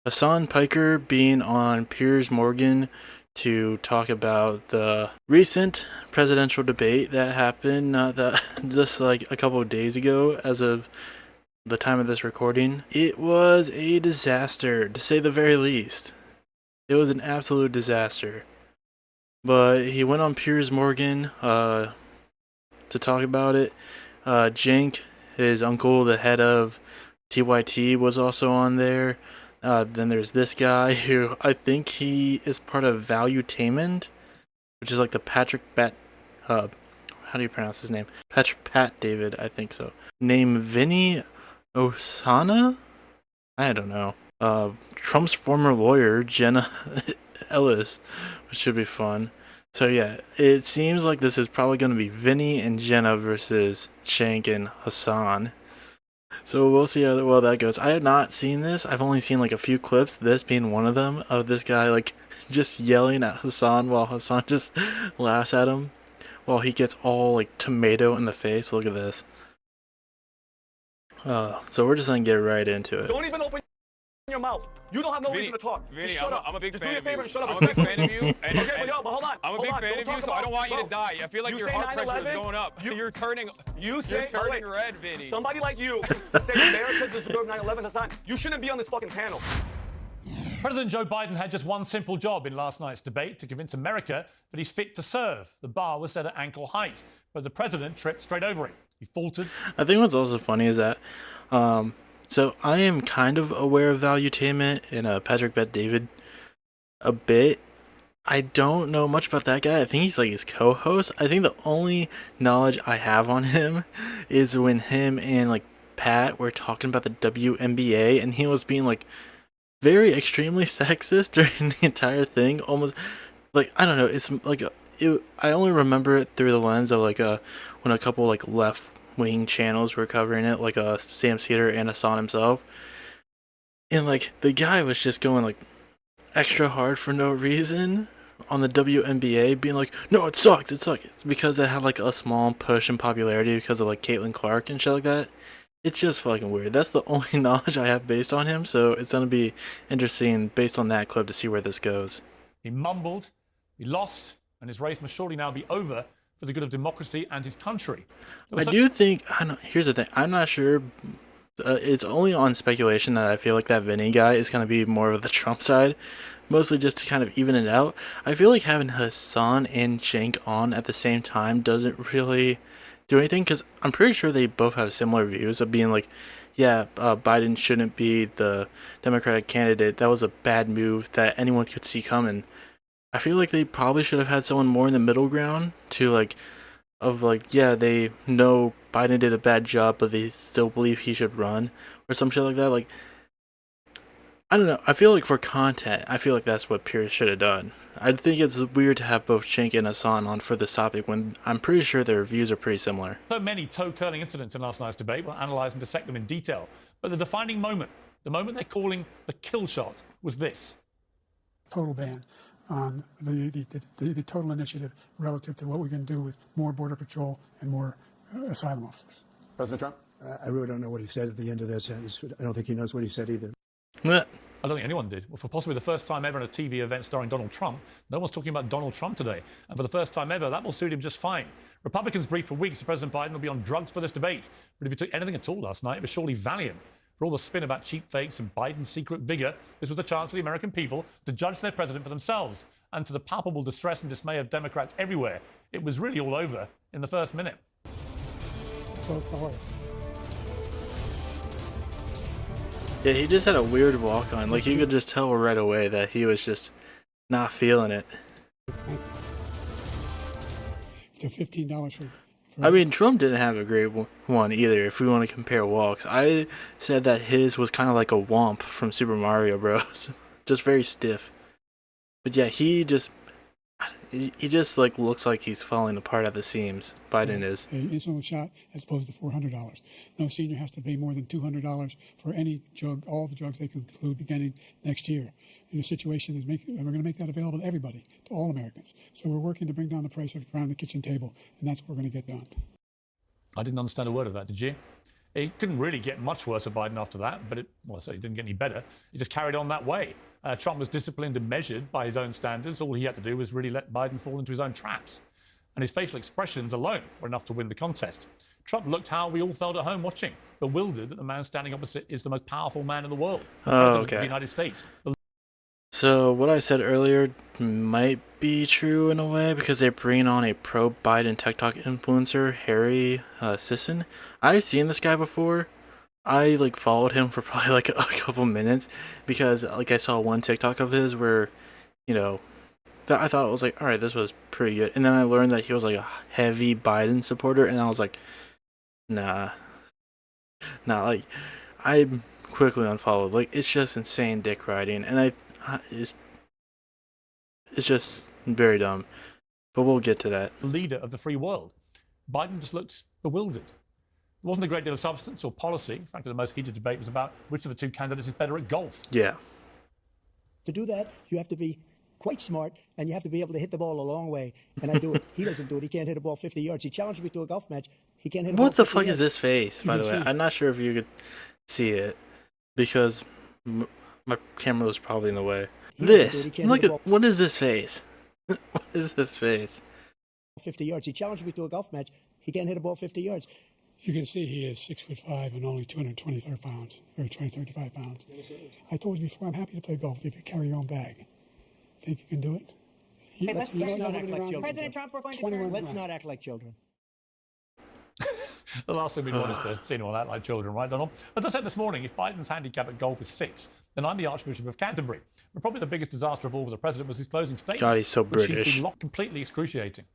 Hasan Piker being on Piers Morgan to talk about the recent presidential debate that happened not that just like a couple of days ago as of the time of this recording. It was a disaster, to say the very least. It was an absolute disaster. But he went on Piers Morgan to talk about it. Cenk, his uncle, the head of TYT, was also on there. Then there's this guy who I think he is part of Valuetainment, which is like the Patrick Bat. How do you pronounce his name? Patrick Pat David, I think so. Name Vinny Osana? I don't know. Trump's former lawyer, Jenna Ellis, which should be fun. So yeah, it seems like this is probably going to be Vinny and Jenna versus Cenk and Hasan. So we'll see how well that goes. I have not seen this. I've only seen like a few clips, this being one of them, of this guy like just yelling at Hasan while Hasan just laughs at him while he gets all like tomato in the face. Look at this. So we're just gonna get right into it. Don't even open your mouth. You don't have no reason to talk. Vinny, just shut up. I'm a big just fan do your of favor you. and shut up. I'm a big fan of you. Okay, but yo, but hold on. I'm a big fan of you, so I don't want you to die. I feel like your heart pressure is going up. You're turning red, Vinny. Somebody like you to say America deserved 9/11 Hassan. You shouldn't be on this fucking panel. President Joe Biden had just one simple job in last night's debate: to convince America that he's fit to serve. The bar was set at ankle height, but the president tripped straight over it. He faltered. I think what's also funny is that, so I am kind of aware of Valuetainment and Patrick Bet David a bit. I don't know much about that guy. I think he's like his co-host. I think the only knowledge I have on him is when him and like Pat were talking about the WNBA, and he was being like very extremely sexist during the entire thing. Almost like, I don't know. It's like I only remember it through the lens of like when a couple like left wing channels were covering it, like Sam Cedar and Hassan himself, and like the guy was just going like extra hard for no reason on the WNBA, being like, no, it sucked. It's because they had like a small push in popularity because of like Caitlin Clark and shit like that. It's just fucking weird. That's the only knowledge I have based on him, so it's gonna be interesting based on that clip to see where this goes. He mumbled, he lost, and his race must surely now be over for the good of democracy and his country. I do think, here's the thing, I'm not sure, it's only on speculation that I feel like that Vinny guy is going to be more of the Trump side, mostly just to kind of even it out. I feel like having Hasan and Cenk on at the same time doesn't really do anything, because I'm pretty sure they both have similar views of being like, yeah, Biden shouldn't be the Democratic candidate. That was a bad move that anyone could see coming. I feel like they probably should have had someone more in the middle ground to yeah, they know Biden did a bad job, but they still believe he should run or some shit like that. Like, I don't know. I feel like for content, I feel like that's what Piers should have done. I think it's weird to have both Cenk and Hasan on for this topic when I'm pretty sure their views are pretty similar. So many toe-curling incidents in last night's debate. We'll analyse and dissect them in detail. But the defining moment, the moment they're calling the kill shot, was this. Total ban on the total initiative relative to what we can do with more Border Patrol and more asylum officers. President Trump? I really don't know what he said at the end of that sentence. I don't think he knows what he said either. I don't think anyone did. Well, for possibly the first time ever in a TV event starring Donald Trump, no one's talking about Donald Trump today. And for the first time ever, that will suit him just fine. Republicans briefed for weeks that President Biden will be on drugs for this debate. But if he took anything at all last night, it was surely Valium. For all the spin about cheap fakes and Biden's secret vigor, this was a chance for the American people to judge their president for themselves. And to the palpable distress and dismay of Democrats everywhere, it was really all over in the first minute. Yeah, he just had a weird walk on. Like, you could just tell right away that he was just not feeling it. To $15 for I mean, Trump didn't have a great one either, if we want to compare walks. I said that his was kind of like a Womp from Super Mario Bros. Just very stiff. But yeah, he just like looks like he's falling apart at the seams. Biden is. an insulin shot as opposed to $400. No senior has to pay more than $200 for any drug, all the drugs they conclude beginning next year. And the situation is we're going to make that available to everybody, to all Americans. So we're working to bring down the price around the kitchen table, and that's what we're going to get done. I didn't understand a word of that, did you? It couldn't really get much worse for Biden after that, but it didn't get any better. It just carried on that way. Trump was disciplined and measured by his own standards. All he had to do was really let Biden fall into his own traps. And his facial expressions alone were enough to win the contest. Trump looked how we all felt at home watching, bewildered that the man standing opposite is the most powerful man in the world, the President of the United States. So what I said earlier might be true in a way, because they're bringing on a pro-Biden TikTok influencer, Harry Sisson. I've seen this guy before. I followed him for probably a couple minutes because I saw one TikTok of his where, that I thought it was all right, this was pretty good. And then I learned that he was a heavy Biden supporter, and I was like, nah, I quickly unfollowed. It's just insane dick riding, and it's just very dumb. But we'll get to that. Leader of the free world. Biden just looked bewildered. There wasn't a great deal of substance or policy. In fact, the most heated debate was about which of the two candidates is better at golf. Yeah. To do that, you have to be quite smart, and you have to be able to hit the ball a long way. And I do it. He doesn't do it. He can't hit a ball 50 yards. He challenged me to a golf match. He can't hit a ball 50 yards. What the fuck is this face, by the way? I'm not sure if you could see it because my camera was probably in the way. Look at, what is this face? What is this face? 50 yards. He challenged me to a golf match. He can't hit a ball 50 yards. You can see he is 6'5" and only 223 pounds, or 235 pounds. I told you before, I'm happy to play golf if you carry your own bag. Think you can do it? Hey, let's not act like children. President Trump, we're going to turn. Let's not act like children. The last thing we want is to see anyone act like children, right, Donald? As I said this morning, if Biden's handicap at golf is 6, then I'm the Archbishop of Canterbury. But probably the biggest disaster of all for the president was his closing statement. God, he's so British. Which he's been completely excruciating.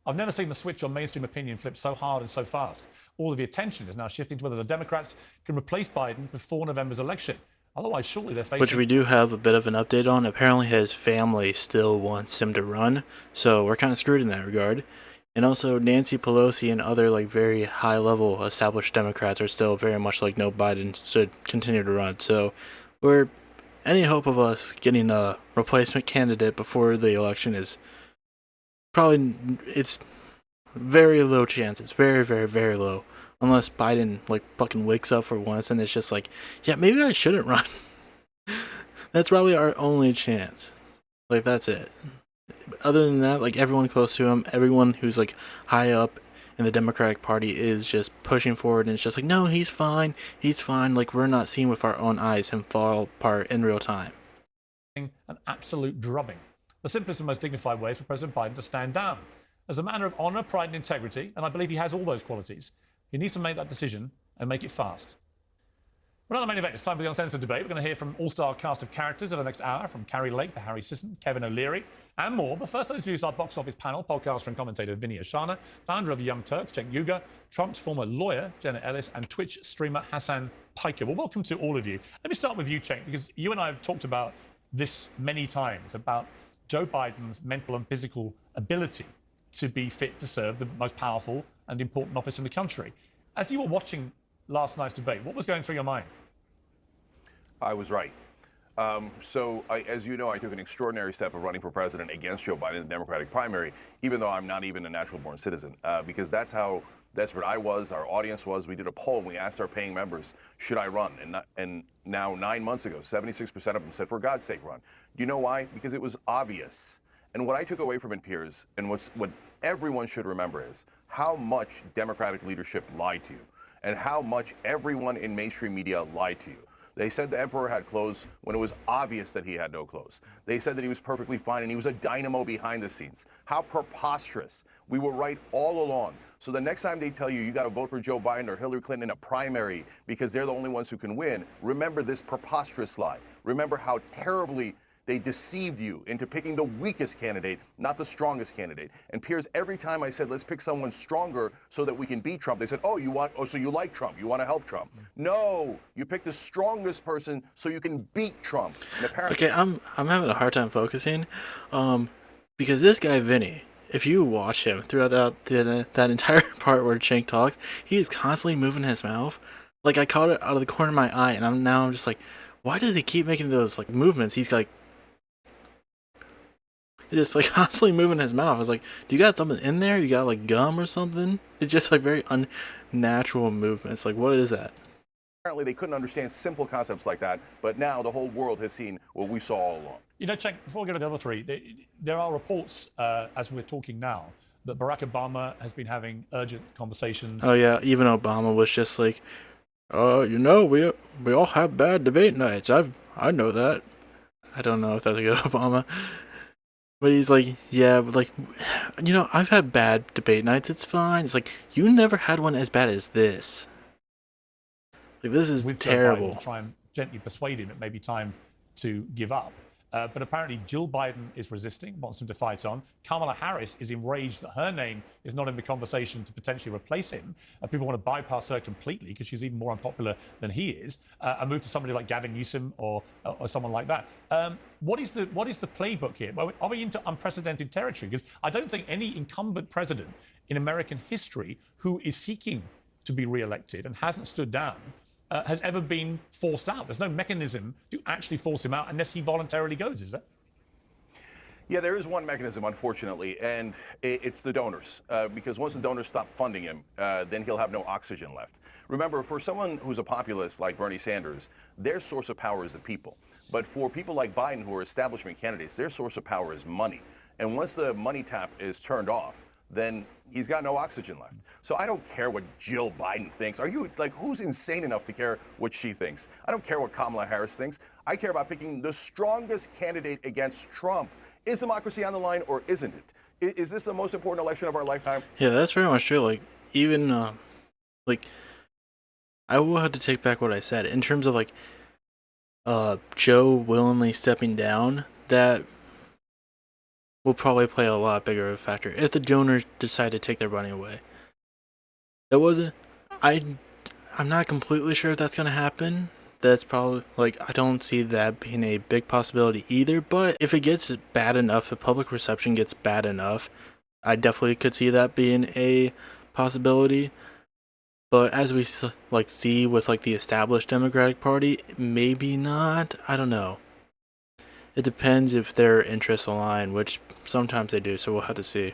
I've never seen the switch on mainstream opinion flip so hard and so fast. All of the attention is now shifting to whether the Democrats can replace Biden before November's election. Otherwise, surely they're facing... Which we do have a bit of an update on. Apparently his family still wants him to run, so we're kind of screwed in that regard. And also, Nancy Pelosi and other very high-level established Democrats are still very much no, Biden should continue to run. So, any hope of us getting a replacement candidate before the election is probably, it's very low chance. It's very, very, very low. Unless Biden fucking wakes up for once and it's just yeah, maybe I shouldn't run. That's probably our only chance. That's it. Other than that, everyone close to him, everyone who's high up in the Democratic Party is just pushing forward, and it's just no, he's fine. We're not seeing with our own eyes him fall apart in real time. An absolute drubbing. The simplest and most dignified way is for President Biden to stand down. As a matter of honour, pride and integrity, and I believe he has all those qualities, he needs to make that decision and make it fast. For another main event, it's time for the Uncensored debate. We're going to hear from all-star cast of characters over the next hour, from Carrie Lake to Harry Sisson, Kevin O'Leary, and more. But first, I'll introduce our box office panel, podcaster and commentator Vinny, founder of the Young Turks, Cenk, Trump's former lawyer, Jenna Ellis, and Twitch streamer Hasan Piker. Well, welcome to all of you. Let me start with you, Cenk, because you and I have talked about this many times, about Joe Biden's mental and physical ability to be fit to serve the most powerful and important office in the country. As you were watching last night's debate, what was going through your mind? I was right. As you know, I took an extraordinary step of running for president against Joe Biden in the Democratic primary, even though I'm not even a natural-born citizen, because that's how desperate I was, our audience was. We did a poll, and we asked our paying members, should I run? And now, 9 months ago, 76% of them said, for God's sake, run. Do you know why? Because it was obvious. And what I took away from it, Piers, and what everyone should remember is how much Democratic leadership lied to you, and how much everyone in mainstream media lied to you. They said the emperor had clothes when it was obvious that he had no clothes. They said that he was perfectly fine and he was a dynamo behind the scenes. How preposterous. We were right all along. So the next time they tell you got to vote for Joe Biden or Hillary Clinton in a primary because they're the only ones who can win, remember this preposterous lie. Remember how terribly they deceived you into picking the weakest candidate, not the strongest candidate. And Piers, every time I said, let's pick someone stronger so that we can beat Trump, they said, so you like Trump, you want to help Trump. No, you pick the strongest person so you can beat Trump. And apparently, okay, I'm having a hard time focusing, because this guy, Vinny, if you watch him throughout that entire part where Cenk talks, he is constantly moving his mouth. I caught it out of the corner of my eye, and I'm just why does he keep making those movements? He's just like constantly moving his mouth. I was like, do you got something in there? You got like gum or something? It's just like very unnatural movements. Like, what is that? Apparently, they couldn't understand simple concepts like that, but now the whole world has seen what we saw all along. You know, Cenk, before we go to the other three, there are reports, as we're talking now, that Barack Obama has been having urgent conversations. Oh yeah, even Obama was just like, you know, we all have bad debate nights. I know that. I don't know if that's a good Obama. But he's like, yeah, but like, you know, I've had bad debate nights. It's fine. It's like, you never had one as bad as this. Like, this is terrible. To try and gently persuade him it may be time to give up. But apparently Jill Biden is resisting, wants him to fight on. Kamala Harris is enraged that her name is not in the conversation to potentially replace him. People want to bypass her completely because she's even more unpopular than he is, and move to somebody like Gavin Newsom or someone like that. What is the playbook here? Are we into unprecedented territory? Because I don't think any incumbent president in American history who is seeking to be re-elected and hasn't stood down has ever been forced out. There's no mechanism to actually force him out unless he voluntarily goes, is there? Yeah, there is one mechanism, unfortunately, and it's the donors. Because once the donors stop funding him, then he'll have no oxygen left. Remember, for someone who's a populist like Bernie Sanders, their source of power is the people. But for people like Biden, who are establishment candidates, their source of power is money. And once the money tap is turned off, then he's got no oxygen left. So I don't care what Jill Biden thinks. Are you, like, who's insane enough to care what she thinks? I don't care what Kamala Harris thinks. I care about picking the strongest candidate against Trump. Is democracy on the line or isn't it? Is this the most important election of our lifetime? Yeah, that's very much true. Like, even, like, I will have to take back what I said. In terms of, like, Joe willingly stepping down, that will probably play a lot bigger of a factor if the donors decide to take their money away. That wasn't. I'm not completely sure if that's gonna happen. That's probably, like, I don't see that being a big possibility either. But if it gets bad enough, if public reception gets bad enough, I definitely could see that being a possibility. But as we like see with like the established Democratic Party, maybe not. I don't know. It depends if their interests align, which sometimes they do, so we'll have to see.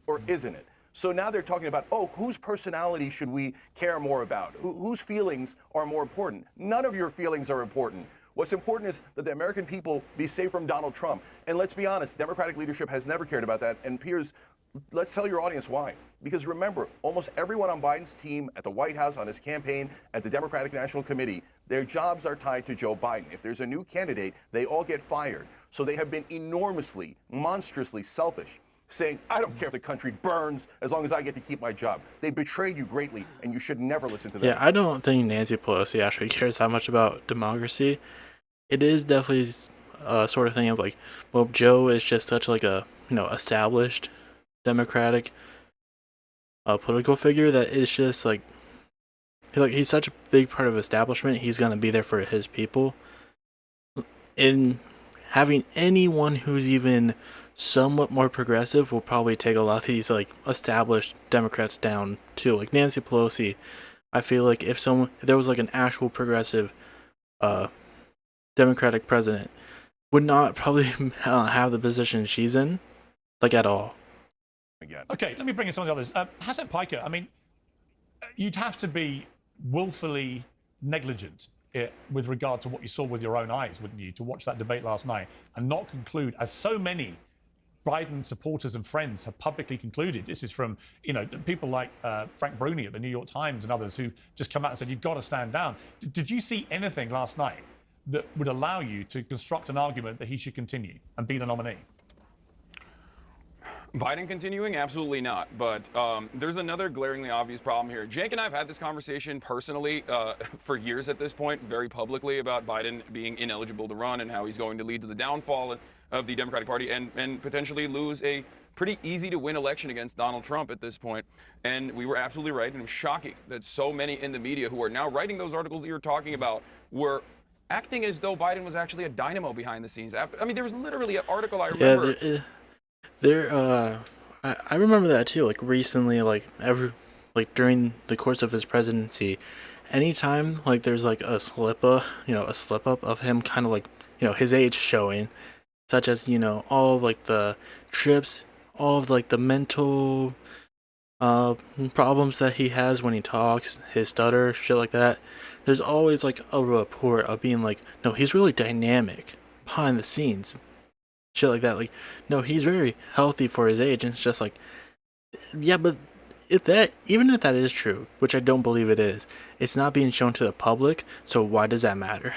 Or isn't it? So now they're talking about, oh, whose personality should we care more about? Whose feelings are more important? None of your feelings are important. What's important is that the American people be safe from Donald Trump. And let's be honest, Democratic leadership has never cared about that. And Piers, let's tell your audience why. Because remember, almost everyone on Biden's team, at the White House, on his campaign, at the Democratic National Committee, their jobs are tied to Joe Biden. If there's a new candidate, they all get fired. So they have been enormously, monstrously selfish, saying, I don't care if the country burns as long as I get to keep my job. They betrayed you greatly, and you should never listen to them. Yeah, I don't think Nancy Pelosi actually cares that much about democracy. It is definitely a sort of thing of like, well, Joe is just such like a, you know, established Democratic political figure that it's just like he's such a big part of establishment. He's gonna be there for his people. In having anyone who's even somewhat more progressive will probably take a lot of these like established Democrats down too. Like Nancy Pelosi, I feel like if there was like an actual progressive Democratic president, would not probably have the position she's in, like, at all. Again. Okay, let me bring in some of the others. Hasan Piker, I mean, you'd have to be willfully negligent with regard to what you saw with your own eyes, wouldn't you, to watch that debate last night and not conclude, as so many Biden supporters and friends have publicly concluded. This is from, you know, people like Frank Bruni at the New York Times and others who've just come out and said, you've got to stand down. Did you see anything last night that would allow you to construct an argument that he should continue and be the nominee? Biden continuing? Absolutely not. But there's another glaringly obvious problem here. Cenk and I have had this conversation personally for years at this point, very publicly, about Biden being ineligible to run and how he's going to lead to the downfall of the Democratic Party and potentially lose a pretty easy to win election against Donald Trump at this point. And we were absolutely right. And it was shocking that so many in the media who are now writing those articles that you're talking about were acting as though Biden was actually a dynamo behind the scenes. I mean, there was literally an article I remember. Yeah, I remember that too. Like recently, like during the course of his presidency, anytime like there's like a slip up of him, kind of like, you know, his age showing, such as, all of, like, the trips, all of, like, the mental uh problems that he has when he talks, his stutter, shit like that. There's always like a report of being like, no, he's really dynamic behind the scenes, shit like that. Like, no, he's very healthy for his age, and it's just like, yeah, but even if that is true, which I don't believe it is, it's not being shown to the public, so why does that matter?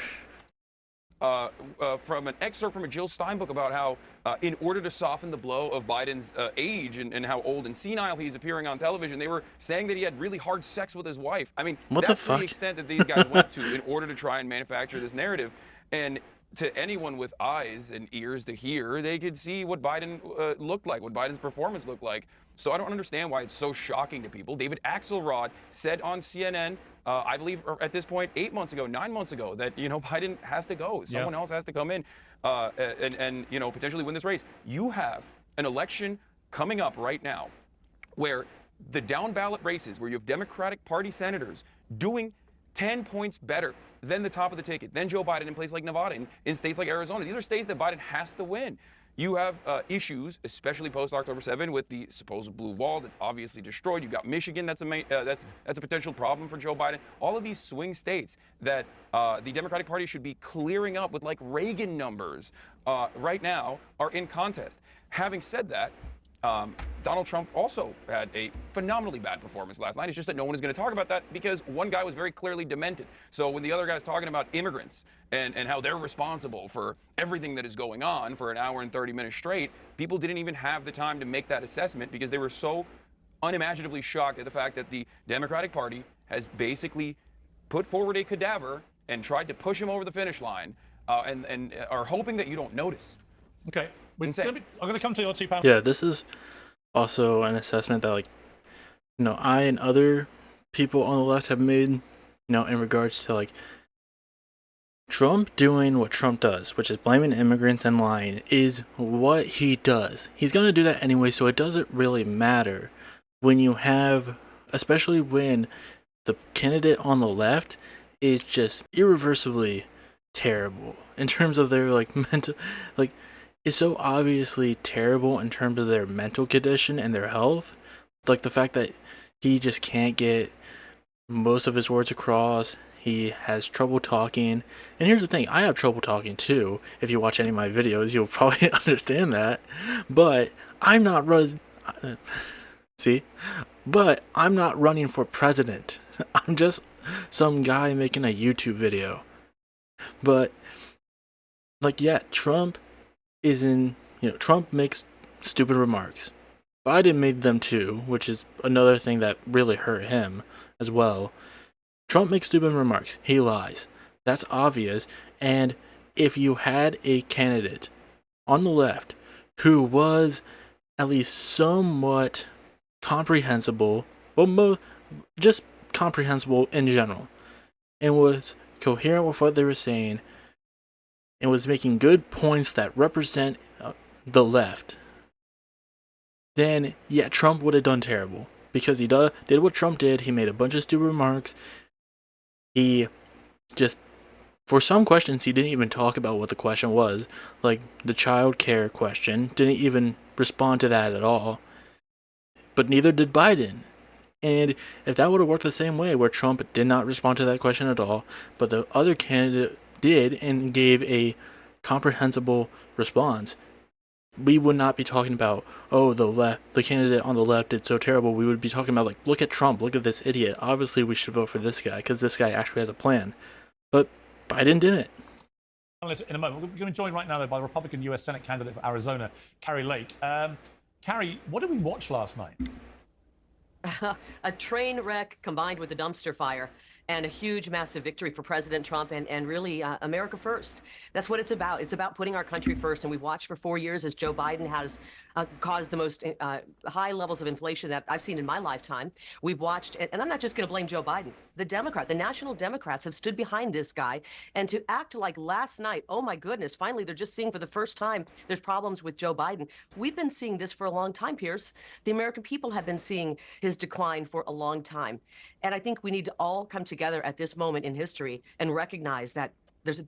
From an excerpt from a Jill Stein book about how, in order to soften the blow of Biden's age and how old and senile he's appearing on television, they were saying that he had really hard sex with his wife. I mean, What the that's fuck? the extent that these guys went to in order to try and manufacture this narrative. And to anyone with eyes and ears to hear, they could see what Biden looked like, what Biden's performance looked like. So I don't understand why it's so shocking to people. David Axelrod said on CNN, I believe at this point, 8 months ago, 9 months ago, that Biden has to go. Someone else has to come in and potentially win this race. You have an election coming up right now where the down ballot races, where you have Democratic Party senators doing 10 points better than the top of the ticket, than Joe Biden in places like Nevada, in states like Arizona. These are states that Biden has to win. You have issues, especially post October 7, with the supposed blue wall that's obviously destroyed. You've got Michigan, that's a potential problem for Joe Biden. All of these swing states that the Democratic Party should be clearing up with like Reagan numbers right now are in contest. Having said that, Donald Trump also had a phenomenally bad performance last night. It's just that no one is going to talk about that because one guy was very clearly demented. So when the other guy's talking about immigrants and how they're responsible for everything that is going on for an hour and 30 minutes straight, people didn't even have the time to make that assessment because they were so unimaginably shocked at the fact that the Democratic Party has basically put forward a cadaver and tried to push him over the finish line and are hoping that you don't notice. Okay. I'm going to come to your two panels. Yeah, this is also an assessment that, like, I and other people on the left have made, in regards to, like, Trump doing what Trump does, which is blaming immigrants and lying, is what he does. He's going to do that anyway, so it doesn't really matter when you have, especially when the candidate on the left is just irreversibly terrible in terms of their, like, mental, like, is so obviously terrible in terms of their mental condition and their health. Like the fact that he just can't get most of his words across. He has trouble talking. And here's the thing, I have trouble talking too. If you watch any of my videos, you'll probably understand that. But I'm not running. See? But I'm not running for president. I'm just some guy making a YouTube video. But, like, yeah, Trump makes stupid remarks. Biden made them too, which is another thing that really hurt him as well. Trump makes stupid remarks. He lies. That's obvious. And if you had a candidate on the left who was at least somewhat comprehensible, just comprehensible in general, and was coherent with what they were saying, and was making good points that represent the left, then yeah, Trump would have done terrible. Because he did what Trump did. He made a bunch of stupid remarks. He just, for some questions, he didn't even talk about what the question was. Like the child care question, didn't even respond to that at all. But neither did Biden. And if that would have worked the same way, where Trump did not respond to that question at all, but the other candidate did and gave a comprehensible response, we would not be talking about, oh, the candidate on the left did so terrible. We would be talking about, like, look at Trump, look at this idiot. Obviously, we should vote for this guy because this guy actually has a plan. But Biden didn't. In a moment, we're going to be joined right now by the Republican U.S. Senate candidate for Arizona, Carrie Lake. Carrie, what did we watch last night? A train wreck combined with a dumpster fire and a huge, massive victory for President Trump and really America first. That's what it's about. It's about putting our country first. And we've watched for 4 years as Joe Biden has caused the most high levels of inflation that I've seen in my lifetime. We've watched, and I'm not just going to blame Joe Biden. The National Democrats have stood behind this guy. And to act like last night, oh my goodness, finally they're just seeing for the first time there's problems with Joe Biden. We've been seeing this for a long time, Piers. The American people have been seeing his decline for a long time. And I think we need to all come together at this moment in history and recognize that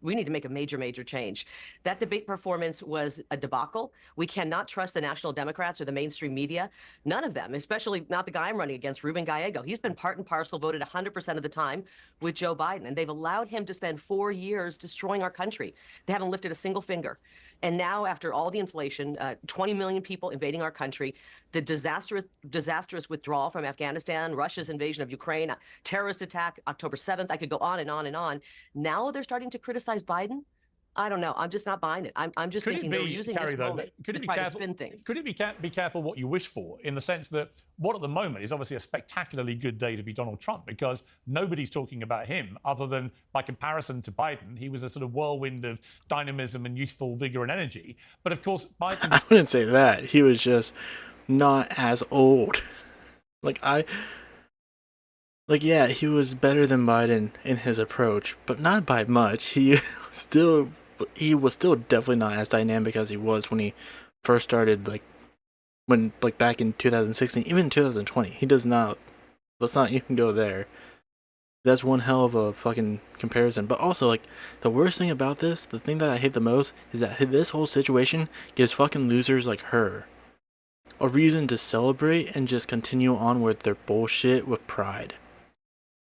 we need to make a major change. That debate performance was a debacle. We cannot trust the National Democrats or the mainstream media. None of them, especially not the guy I'm running against, Ruben Gallego. He's been part and parcel, voted 100% of the time with Joe Biden, and they've allowed him to spend 4 years destroying our country. They haven't lifted a single finger. And now, after all the inflation, 20 million people invading our country, the disastrous withdrawal from Afghanistan, Russia's invasion of Ukraine, terrorist attack, October 7th, I could go on and on and on. Now they're starting to criticize Biden. I don't know. I'm just not buying it. I'm just thinking they're using this moment to try to spin things. Could it be careful what you wish for, in the sense that what at the moment is obviously a spectacularly good day to be Donald Trump, because nobody's talking about him other than, by comparison to Biden, he was a sort of whirlwind of dynamism and youthful vigor and energy. But of course, Biden... I wouldn't say that. He was just not as old. Yeah, he was better than Biden in his approach, but not by much. He was still definitely not as dynamic as he was when he first started, back in 2016, even 2020. He does not. Let's not even go there. That's one hell of a fucking comparison. But also, the worst thing about this, the thing that I hate the most, is that this whole situation gives fucking losers like her a reason to celebrate and just continue on with their bullshit with pride.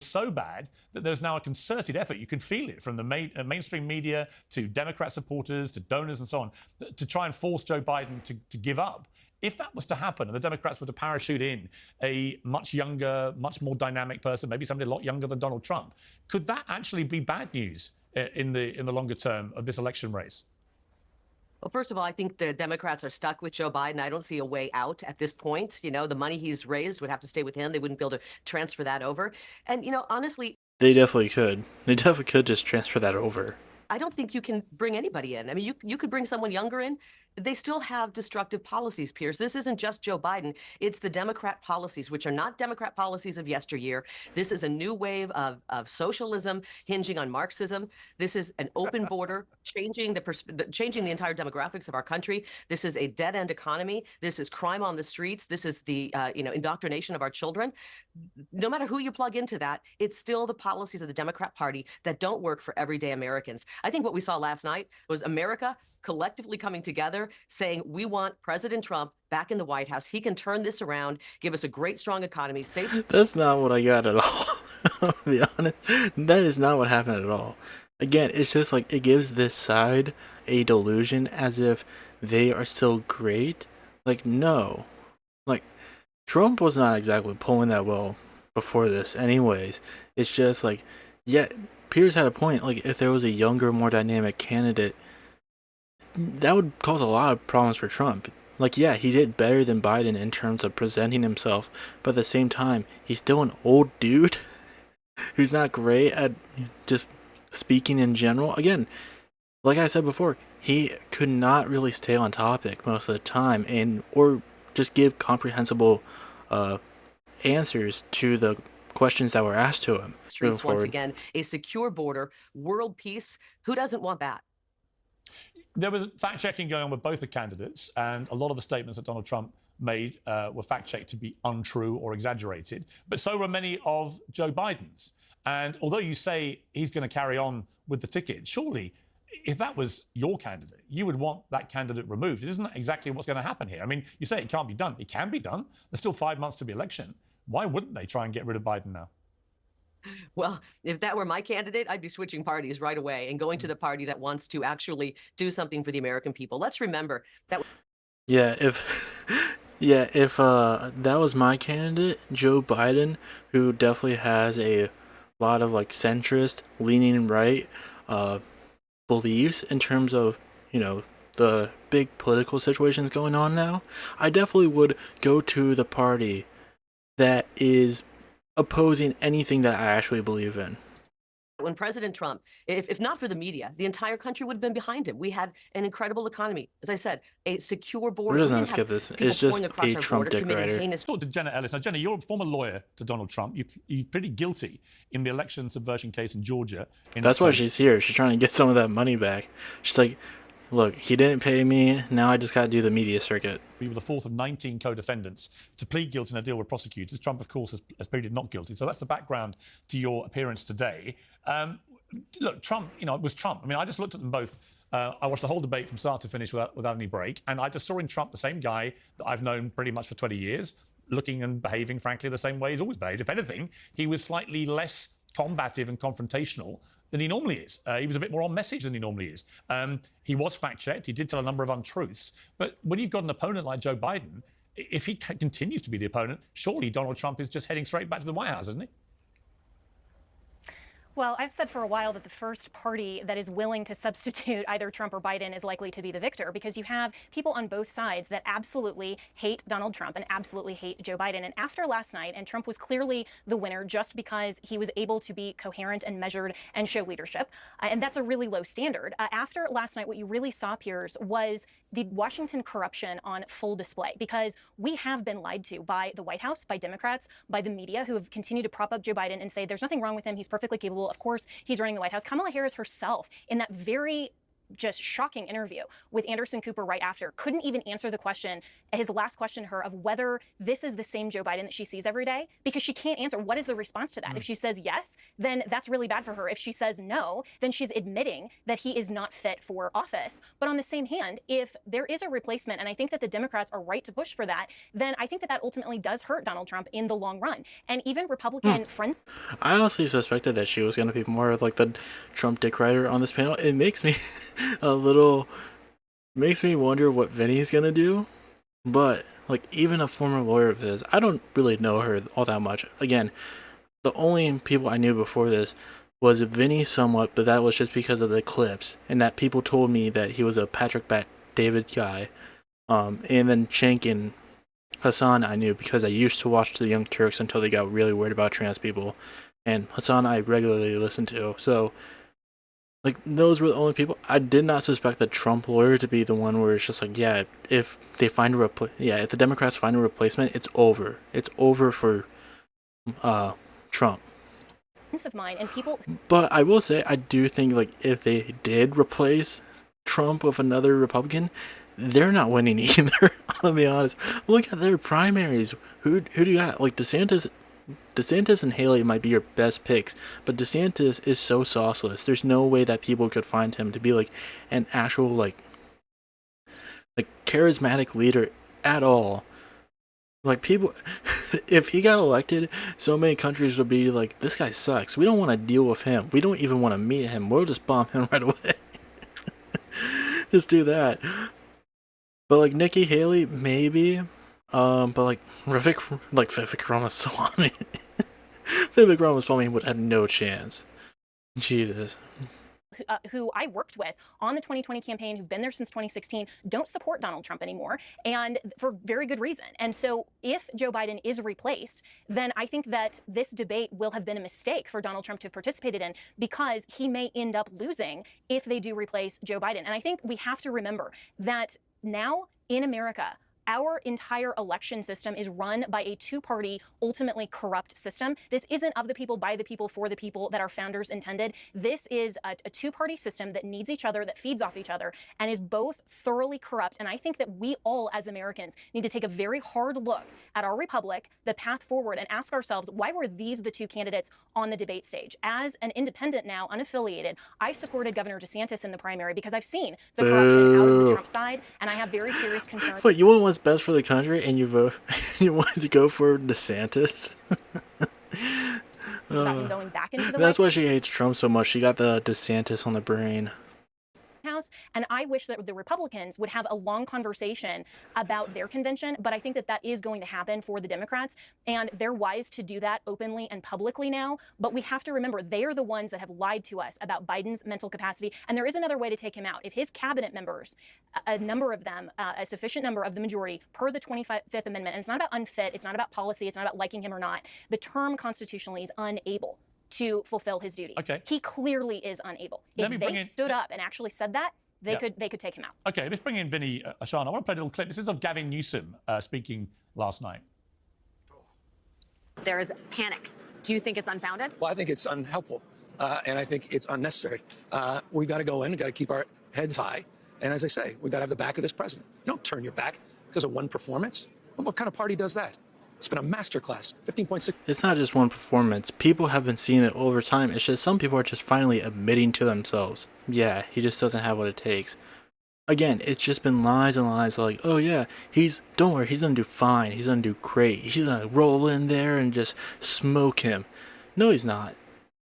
So bad that there's now a concerted effort, you can feel it, from the mainstream media to Democrat supporters to donors and so on, to try and force Joe Biden to give up. If that was to happen and the Democrats were to parachute in a much younger, much more dynamic person, maybe somebody a lot younger than Donald Trump, could that actually be bad news in the longer term of this election race? Well, first of all, I think the Democrats are stuck with Joe Biden. I don't see a way out at this point. You know, the money he's raised would have to stay with him. They wouldn't be able to transfer that over. And, honestly... They definitely could. They definitely could just transfer that over. I don't think you can bring anybody in. I mean, you could bring someone younger in. They still have destructive policies, Piers. This isn't just Joe Biden. It's the Democrat policies, which are not Democrat policies of yesteryear. This is a new wave of socialism hinging on Marxism. This is an open border, changing the entire demographics of our country. This is a dead-end economy. This is crime on the streets. This is the indoctrination of our children. No matter who you plug into that, it's still the policies of the Democrat Party that don't work for everyday Americans. I think what we saw last night was America collectively coming together, saying we want President Trump back in the White House. He can turn this around, give us a great, strong economy, safe. That's not what I got at all. I'll be honest. That is not what happened at all. Again, it's just it gives this side a delusion as if they are so great. No. Trump was not exactly pulling that well before this anyways. It's just yeah, Piers had a point. If there was a younger, more dynamic candidate, that would cause a lot of problems for Trump. Yeah, he did better than Biden in terms of presenting himself, but at the same time, he's still an old dude who's not great at just speaking in general. Again, like I said before, he could not really stay on topic most of the time or just give comprehensible answers to the questions that were asked to him. Streets once again, a secure border, world peace. Who doesn't want that? There was fact-checking going on with both the candidates, and a lot of the statements that Donald Trump made were fact-checked to be untrue or exaggerated, but so were many of Joe Biden's. And although you say he's going to carry on with the ticket, surely, if that was your candidate, you would want that candidate removed. It isn't exactly what's going to happen here. I mean, you say it can't be done. It can be done. There's still 5 months to the election. Why wouldn't they try and get rid of Biden now? Well, if that were my candidate, I'd be switching parties right away and going to the party that wants to actually do something for the American people. Let's remember that. Yeah, if that was my candidate, Joe Biden, who definitely has a lot of centrist, leaning right beliefs in terms of the big political situations going on now, I definitely would go to the party that is opposing anything that I actually believe in. When President Trump, if not for the media, the entire country would have been behind him. We had an incredible economy. As I said, a secure border. We're just going to skip this. It's just a Trump dick rider. Talk to Jenna Ellis. Now, Jenna, you're a former lawyer to Donald Trump. You're pretty guilty in the election subversion case in Georgia. That's why she's here. She's trying to get some of that money back. She's like, look, he didn't pay me. Now I just got to do the media circuit. We were the fourth of 19 co-defendants to plead guilty in a deal with prosecutors. Trump, of course, has pleaded not guilty. So that's the background to your appearance today. look, Trump, it was Trump. I mean, I just looked at them both. I watched the whole debate from start to finish without any break. And I just saw in Trump the same guy that I've known pretty much for 20 years, looking and behaving, frankly, the same way he's always behaved. If anything, he was slightly less combative and confrontational than he normally is. He was a bit more on message than he normally is. He was fact-checked. He did tell a number of untruths. But when you've got an opponent like Joe Biden, if he continues to be the opponent, surely Donald Trump is just heading straight back to the White House, isn't he? Well, I've said for a while that the first party that is willing to substitute either Trump or Biden is likely to be the victor, because you have people on both sides that absolutely hate Donald Trump and absolutely hate Joe Biden. And after last night, and Trump was clearly the winner just because he was able to be coherent and measured and show leadership, and that's a really low standard. After last night, what you really saw, Piers, was the Washington corruption on full display, because we have been lied to by the White House, by Democrats, by the media, who have continued to prop up Joe Biden and say there's nothing wrong with him, he's perfectly capable. Of course, he's running the White House. Kamala Harris herself, in that very just shocking interview with Anderson Cooper right after, couldn't even answer the question, his last question to her, of whether this is the same Joe Biden that she sees every day, because she can't answer. What is the response to that? If she says yes, then that's really bad for her. If she says no, then she's admitting that he is not fit for office. But on the same hand, if there is a replacement, and I think that the Democrats are right to push for that, then I think that that ultimately does hurt Donald Trump in the long run. And even Republican friends. I honestly suspected that she was going to be more of like the Trump dick rider on this panel. It makes me makes me wonder what Vinny's going to do. But like, even a former lawyer of his, I don't really know her all that much. Again, the only people I knew before this was Vinny somewhat, but that was just because of the clips, and that people told me that he was a Patrick Bet-David guy. And then Cenk and Hasan I knew because I used to watch the Young Turks until they got really worried about trans people. And Hasan I regularly listened to. So, like, those were the only people. I did not suspect the Trump lawyer to be the one where it's just like, yeah, if they find a if the Democrats find a replacement, it's over. It's over for Trump. Of mine and people. But I will say, I do think, like, if they did replace Trump with another Republican, they're not winning either. I'll be honest. Look at their primaries. Who do you got? Like, DeSantis and Haley might be your best picks, but DeSantis is so sauceless. There's no way that people could find him to be like an actual like charismatic leader at all. Like, people, if he got elected, so many countries would be like, this guy sucks. We don't want to deal with him. We don't even want to meet him. We'll just bomb him right away. Just do that. But like Nikki Haley, maybe. But like Vivek Ramaswamy, Vivek Ramaswamy would have no chance. Jesus. Who I worked with on the 2020 campaign, who've been there since 2016, don't support Donald Trump anymore, and for very good reason. And so if Joe Biden is replaced, then I think that this debate will have been a mistake for Donald Trump to have participated in, because he may end up losing if they do replace Joe Biden. And I think we have to remember that now in America, our entire election system is run by a two-party, ultimately corrupt system. This isn't of the people, by the people, for the people that our founders intended. This is a two-party system that needs each other, that feeds off each other, and is both thoroughly corrupt. And I think that we all, as Americans, need to take a very hard look at our republic, the path forward, and ask ourselves, why were these the two candidates on the debate stage? As an independent now, unaffiliated, I supported Governor DeSantis in the primary because I've seen the corruption out of the Trump side, and I have very serious concerns. But you want what's best for the country, and you wanted to go for DeSantis? About him going back into the That's why she hates Trump so much. She got the DeSantis on the brain. House, and I wish that the Republicans would have a long conversation about their convention, but I think that that is going to happen for the Democrats, and they're wise to do that openly and publicly now. But we have to remember, they are the ones that have lied to us about Biden's mental capacity, and there is another way to take him out. If his cabinet members, a number of them, a sufficient number of the majority, per the 25th Amendment, and it's not about unfit, it's not about policy, it's not about liking him or not, the term constitutionally is unable to fulfill his duties. Okay. He clearly is unable. If they stood up and actually said that, they could take him out. Okay, let's bring in Vinny Ashana. I want to play a little clip. This is of Gavin Newsom speaking last night. There is panic. Do you think it's unfounded? Well, I think it's unhelpful, and I think it's unnecessary. We've got to go in, we've got to keep our heads high, and as I say, we've got to have the back of this president. You don't turn your back because of one performance. What kind of party does that? It's been a masterclass. 15.6. It's not just one performance. People have been seeing it over time. It's just some people are just finally admitting to themselves, yeah, he just doesn't have what it takes. Again, it's just been lies and lies like, oh yeah, don't worry, he's gonna do fine, he's gonna do great, he's gonna roll in there and just smoke him. No, he's not.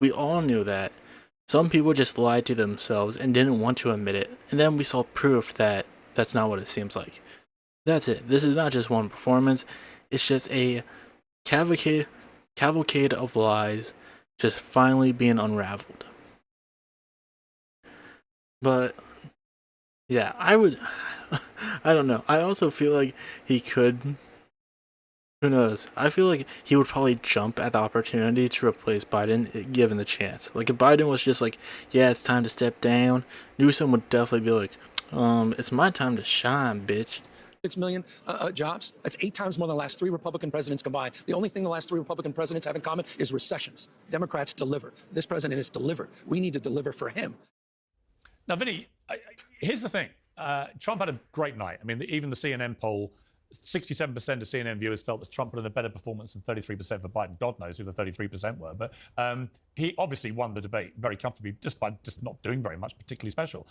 We all knew that. Some people just lied to themselves and didn't want to admit it, and then we saw proof that that's not what it seems like. That's it. This is not just one performance, it's just a cavalcade of lies just finally being unraveled. But yeah, I don't know. I also feel like he could. Who knows? I feel like he would probably jump at the opportunity to replace Biden given the chance. Like if Biden was just like, yeah, it's time to step down, Newsom would definitely be like, it's my time to shine, bitch. 6 million jobs. That's 8 times more than the last 3 Republican presidents combined. The only thing the last 3 Republican presidents have in common is recessions. Democrats deliver. This president has delivered. We need to deliver for him. Now, Vinny, here's the thing. Trump had a great night. I mean, even the CNN poll, 67% of CNN viewers felt that Trump put in a better performance than 33% for Biden. God knows who the 33% were. But he obviously won the debate very comfortably just by just not doing very much particularly special.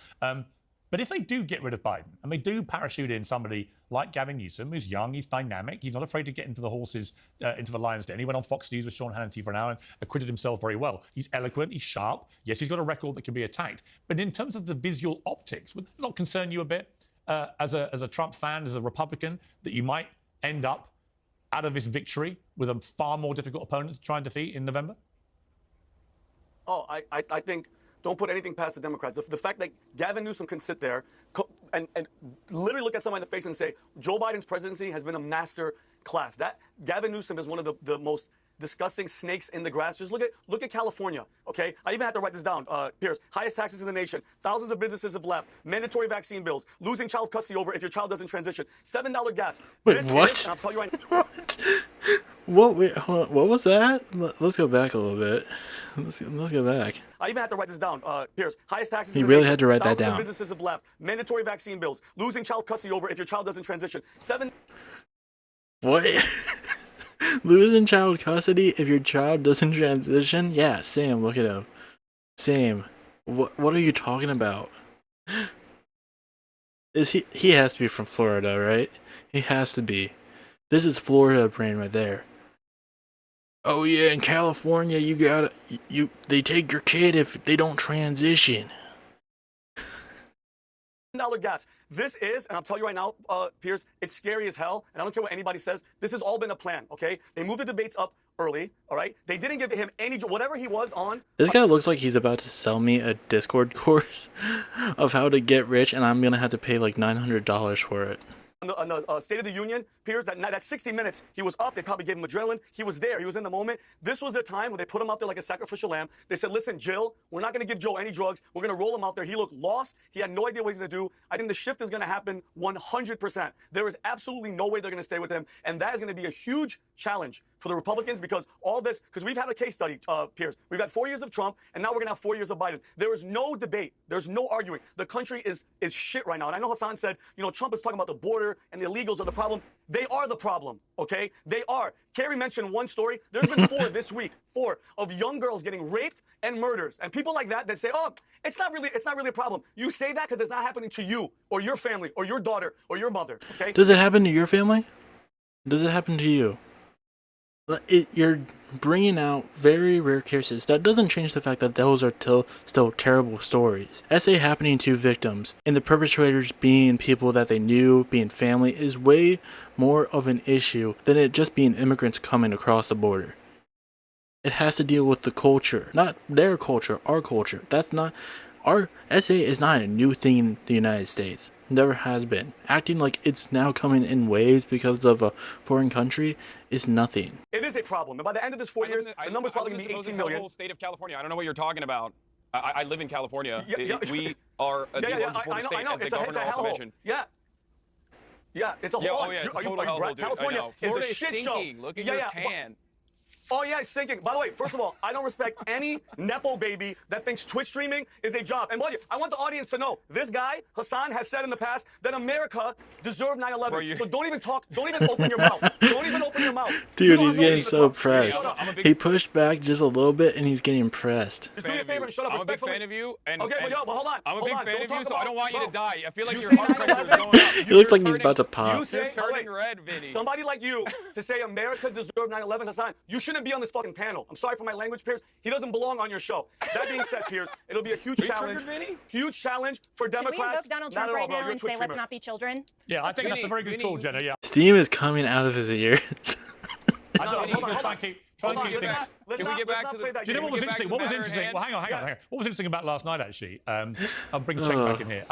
But if they do get rid of Biden and they do parachute in somebody like Gavin Newsom, who's young, he's dynamic, he's not afraid to get into the horses, into the lion's den. He went on Fox News with Sean Hannity for an hour and acquitted himself very well. He's eloquent, he's sharp. Yes, he's got a record that can be attacked. But in terms of the visual optics, would that not concern you a bit as a Trump fan, as a Republican, that you might end up out of this victory with a far more difficult opponent to try and defeat in November? Oh, I think don't put anything past the Democrats. The fact that Gavin Newsom can sit there and literally look at somebody in the face and say, Joe Biden's presidency has been a master class. That Gavin Newsom is one of the most disgusting snakes in the grass. Just look at California, okay? I even had to write this down, Piers. Highest taxes in the nation. Thousands of businesses have left. Mandatory vaccine bills. Losing child custody over if your child doesn't transition. $7 gas. Wait, this what? Is, and I'll tell you right now. What? What? Wait, hold on. What was that? Let's go back a little bit. Let's go back. I even had to write this down, Piers. Highest taxes You in the really nation. had to write that Thousands down. of businesses have left. Mandatory vaccine bills. Losing child custody over if your child doesn't transition. What? Losing child custody if your child doesn't transition? Yeah, Sam, look it up. Sam, what are you talking about? Is he has to be from Florida, right? He has to be. This is Florida brain right there. Oh yeah, in California they take your kid if they don't transition. $7 gas. This is, and I'll tell you right now, Piers, it's scary as hell, and I don't care what anybody says. This has all been a plan, okay? They moved the debates up early, all right? They didn't give him whatever he was on. This guy looks like he's about to sell me a Discord course of how to get rich, and I'm gonna have to pay like $900 for it. On the State of the Union, Piers, that 60 minutes, he was up. They probably gave him adrenaline. He was there. He was in the moment. This was the time when they put him out there like a sacrificial lamb. They said, listen, Jill, we're not going to give Joe any drugs. We're going to roll him out there. He looked lost. He had no idea what he's going to do. I think the shift is going to happen 100%. There is absolutely no way they're going to stay with him. And that is going to be a huge challenge for the Republicans because because we've had a case study, Piers. We've had 4 years of Trump, and now we're going to have 4 years of Biden. There is no debate. There's no arguing. The country is shit right now. And I know Hasan said, Trump is talking about the border and the illegals are the problem. They are the problem, okay? They are. Kerry mentioned one story. There's been 4 this week, 4 of young girls getting raped and murders. And people like that say, oh, it's not really a problem. You say that because it's not happening to you or your family or your daughter or your mother, okay? Does it happen to your family? Does it happen to you? You're bringing out very rare cases. That doesn't change the fact that those are still terrible stories. SA happening to victims and the perpetrators being people that they knew, being family, is way more of an issue than it just being immigrants coming across the border. It has to deal with the culture, not their culture, our culture. Our SA is not a new thing in the United States. Never has been. Acting like it's now coming in waves because of a foreign country is nothing. It is a problem. And by the end of this 4 years, the number's probably going to be 18 million. The whole state of California. I don't know what you're talking about. I live in California. Yeah. We are the largest state, I know. as the governor also mentioned. Yeah, it's a whole. It's a total hellhole, dude. California is a Florida shit sinking. show. Look at your tan. Oh, yeah, it's sinking. By the way, first of all, I don't respect any Nepo baby that thinks Twitch streaming is a job. And I want the audience to know, this guy, Hasan, has said in the past that America deserved 9/11. So don't even talk. Don't even open your mouth. Don't even open your mouth. Dude, he's getting so pressed. He pushed back just a little bit, and he's getting pressed. Just do me a favor and shut up. I'm a big Respectfully. fan of you. And, Okay, but hold on. I'm a hold big on. fan Don't of you, talk so I about- don't want you to bro, die. I feel like you your say heart pressure is 9/11? going up. He looks like he's about to pop. You say, You're turning red, Vinny. Somebody like you to say America deserved 9/11, Hasan, you shouldn't be on this fucking panel. I'm sorry for my language, Piers. He doesn't belong on your show. That being said, Piers, it'll be a huge Are you challenge. triggered, Vinny? Huge challenge for Should we Democrats. invoke Donald Not Trump at all, right bro. now You're a and Twitch say, let's streamer. not be children? Yeah, I think that's a very good call, Jenna. Yeah. Steam is coming out of his ears. I don't think he's going to try and keep things. Can we get back to the? Do you know what was interesting? What was interesting? Well, hang on. What was interesting about last night, actually? I'll bring Cenk back in here.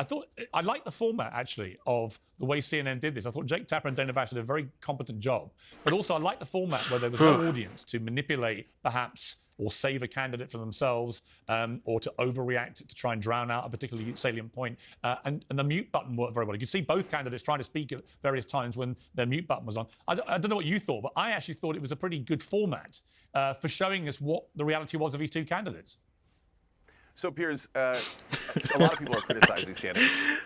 I liked the format, actually, of the way CNN did this. I thought Jake Tapper and Dana Bash did a very competent job. But also, I liked the format where there was no audience to manipulate, perhaps, or save a candidate for themselves, or to overreact to try and drown out a particularly salient point. And the mute button worked very well. You could see both candidates trying to speak at various times when their mute button was on. I don't know what you thought, but I actually thought it was a pretty good format for showing us what the reality was of these two candidates. So, Piers, a lot of people are criticizing CNN.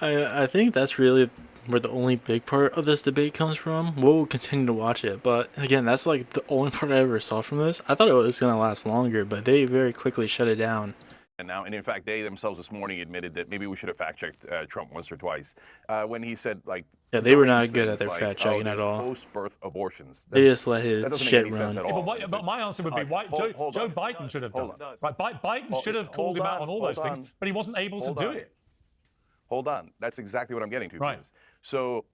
I think that's really where the only big part of this debate comes from. We'll continue to watch it, but again, that's like the only part I ever saw from this. I thought it was going to last longer, but they very quickly shut it down. And in fact, they themselves this morning admitted that maybe we should have fact-checked Trump once or twice when he said, like, yeah, they were not these good at things their like, fact-checking there's at all. Post-birth abortions. They just let his that doesn't shit make any sense run. at all. But my answer would be, Joe Biden should have done it. Right, Biden should have called him out on all those things, but he wasn't able to do it. Hold on. That's exactly what I'm getting to. Right. Piers. So,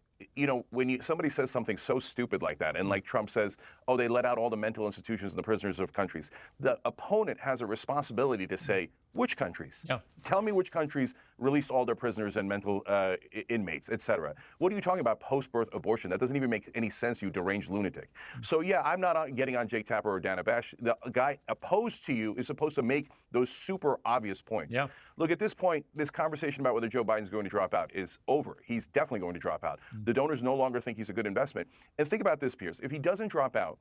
when somebody says something so stupid like that, and like Trump says, oh, they let out all the mental institutions and the prisoners of countries, the opponent has a responsibility to say, which countries? Yeah. Tell me which countries released all their prisoners and mental inmates, etc. What are you talking about post-birth abortion? That doesn't even make any sense, you deranged lunatic. So yeah, I'm not getting on Jake Tapper or Dana Bash. The guy opposed to you is supposed to make those super obvious points. Yeah. Look, at this point, this conversation about whether Joe Biden's going to drop out is over. He's definitely going to drop out. The donors no longer think he's a good investment. And think about this, Piers. If he doesn't drop out,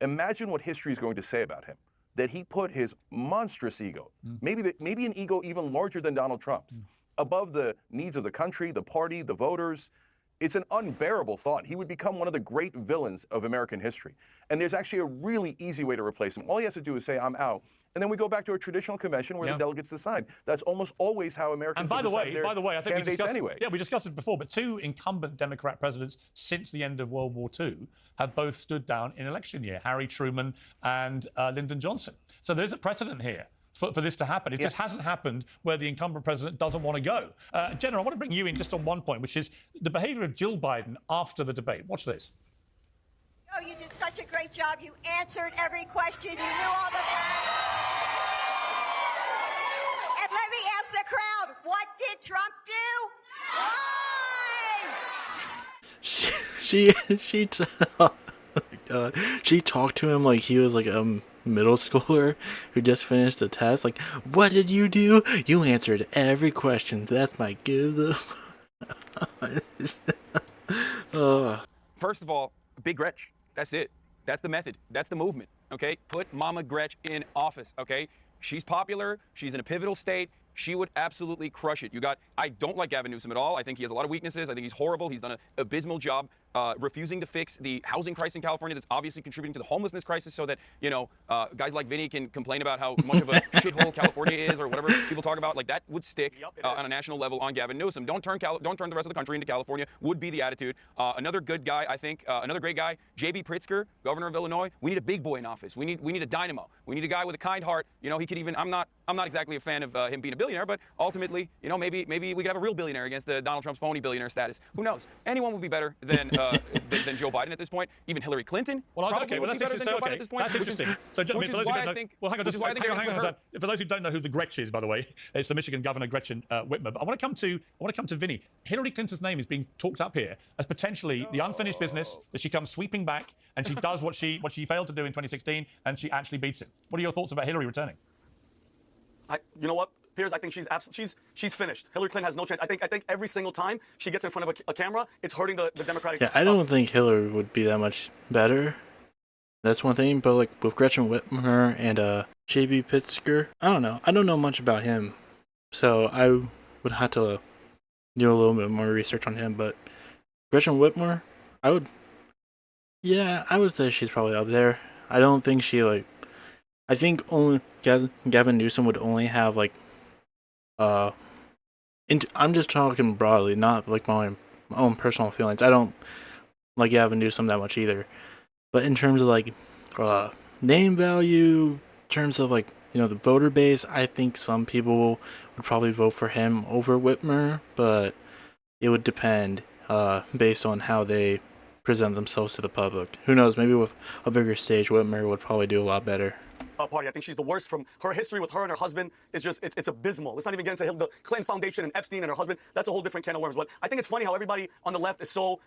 imagine what history is going to say about him. That he put his monstrous ego, maybe an ego even larger than Donald Trump's, above the needs of the country, the party, the voters. It's an unbearable thought. He would become one of the great villains of American history. And there's actually a really easy way to replace him. All he has to do is say, I'm out. And then we go back to a traditional convention where the delegates decide. That's almost always how Americans And decide their I think we candidates discussed, anyway. Yeah, we discussed it before, but two incumbent Democrat presidents since the end of World War II have both stood down in election year, Harry Truman and Lyndon Johnson. So there's a precedent here for this to happen. It just hasn't happened where the incumbent president doesn't want to go. Jenna, I want to bring you in just on one point, which is the behavior of Jill Biden after the debate. Watch this. Oh, you did such a great job. You answered every question. You knew all the... And let me ask the crowd, what did Trump do? Lie! Oh my God. She talked to him like he was like a middle schooler who just finished the test. Like, what did you do? You answered every question. That's my give them. First of all, Big Gretch. That's it. That's the method. That's the movement. Okay? Put Mama Gretch in office. Okay? She's popular. She's in a pivotal state. She would absolutely crush it. I don't like Gavin Newsom at all. I think he has a lot of weaknesses. I think he's horrible. He's done an abysmal job refusing to fix the housing crisis in California that's obviously contributing to the homelessness crisis so that, guys like Vinny can complain about how much of a shithole California is or whatever people talk about. Like, that would stick on a national level on Gavin Newsom. Don't turn the rest of the country into California would be the attitude. Another good guy, I think, another great guy, J.B. Pritzker, governor of Illinois. We need a big boy in office. We need a dynamo. We need a guy with a kind heart. He could even, I'm not exactly a fan of him being a billionaire, but ultimately, maybe we could have a real billionaire against Donald Trump's phony billionaire status. Who knows? Anyone would be better than Joe Biden at this point. Even Hillary Clinton. Well, that's probably okay. Well, would be better than Joe Biden at this point. That's interesting. So, for those who don't know, hang on, Hasan. For those who don't know who the Gretch is, by the way, it's the Michigan Governor Gretchen Whitmer. But I want to come to Vinny. Hillary Clinton's name is being talked up here as potentially the unfinished business that she comes sweeping back and she does what she failed to do in 2016 and she actually beats it. What are your thoughts about Hillary returning? You know what, Piers? I think she's finished. Hillary Clinton has no chance. I think every single time she gets in front of a camera, it's hurting the Democratic. Yeah, I don't think Hillary would be that much better. That's one thing, but like with Gretchen Whitmer and JB Pritzker, I don't know. I don't know much about him, so I would have to do a little bit more research on him. But Gretchen Whitmer, I would, yeah, I would say she's probably up there. I don't think she like. I think only Gavin Newsom would only have like, uh, I'm just talking broadly, not like my own personal feelings. I don't like Gavin Newsom that much either. But in terms of like name value, in terms of like the voter base, I think some people would probably vote for him over Whitmer, but it would depend based on how they present themselves to the public. Who knows? Maybe with a bigger stage, Whitmer would probably do a lot better. Party. I think she's the worst. From her history with her and her husband is just it's abysmal. Let's not even get into the Clinton Foundation and Epstein and her husband. That's a whole different can of worms. But I think it's funny how everybody on the left is so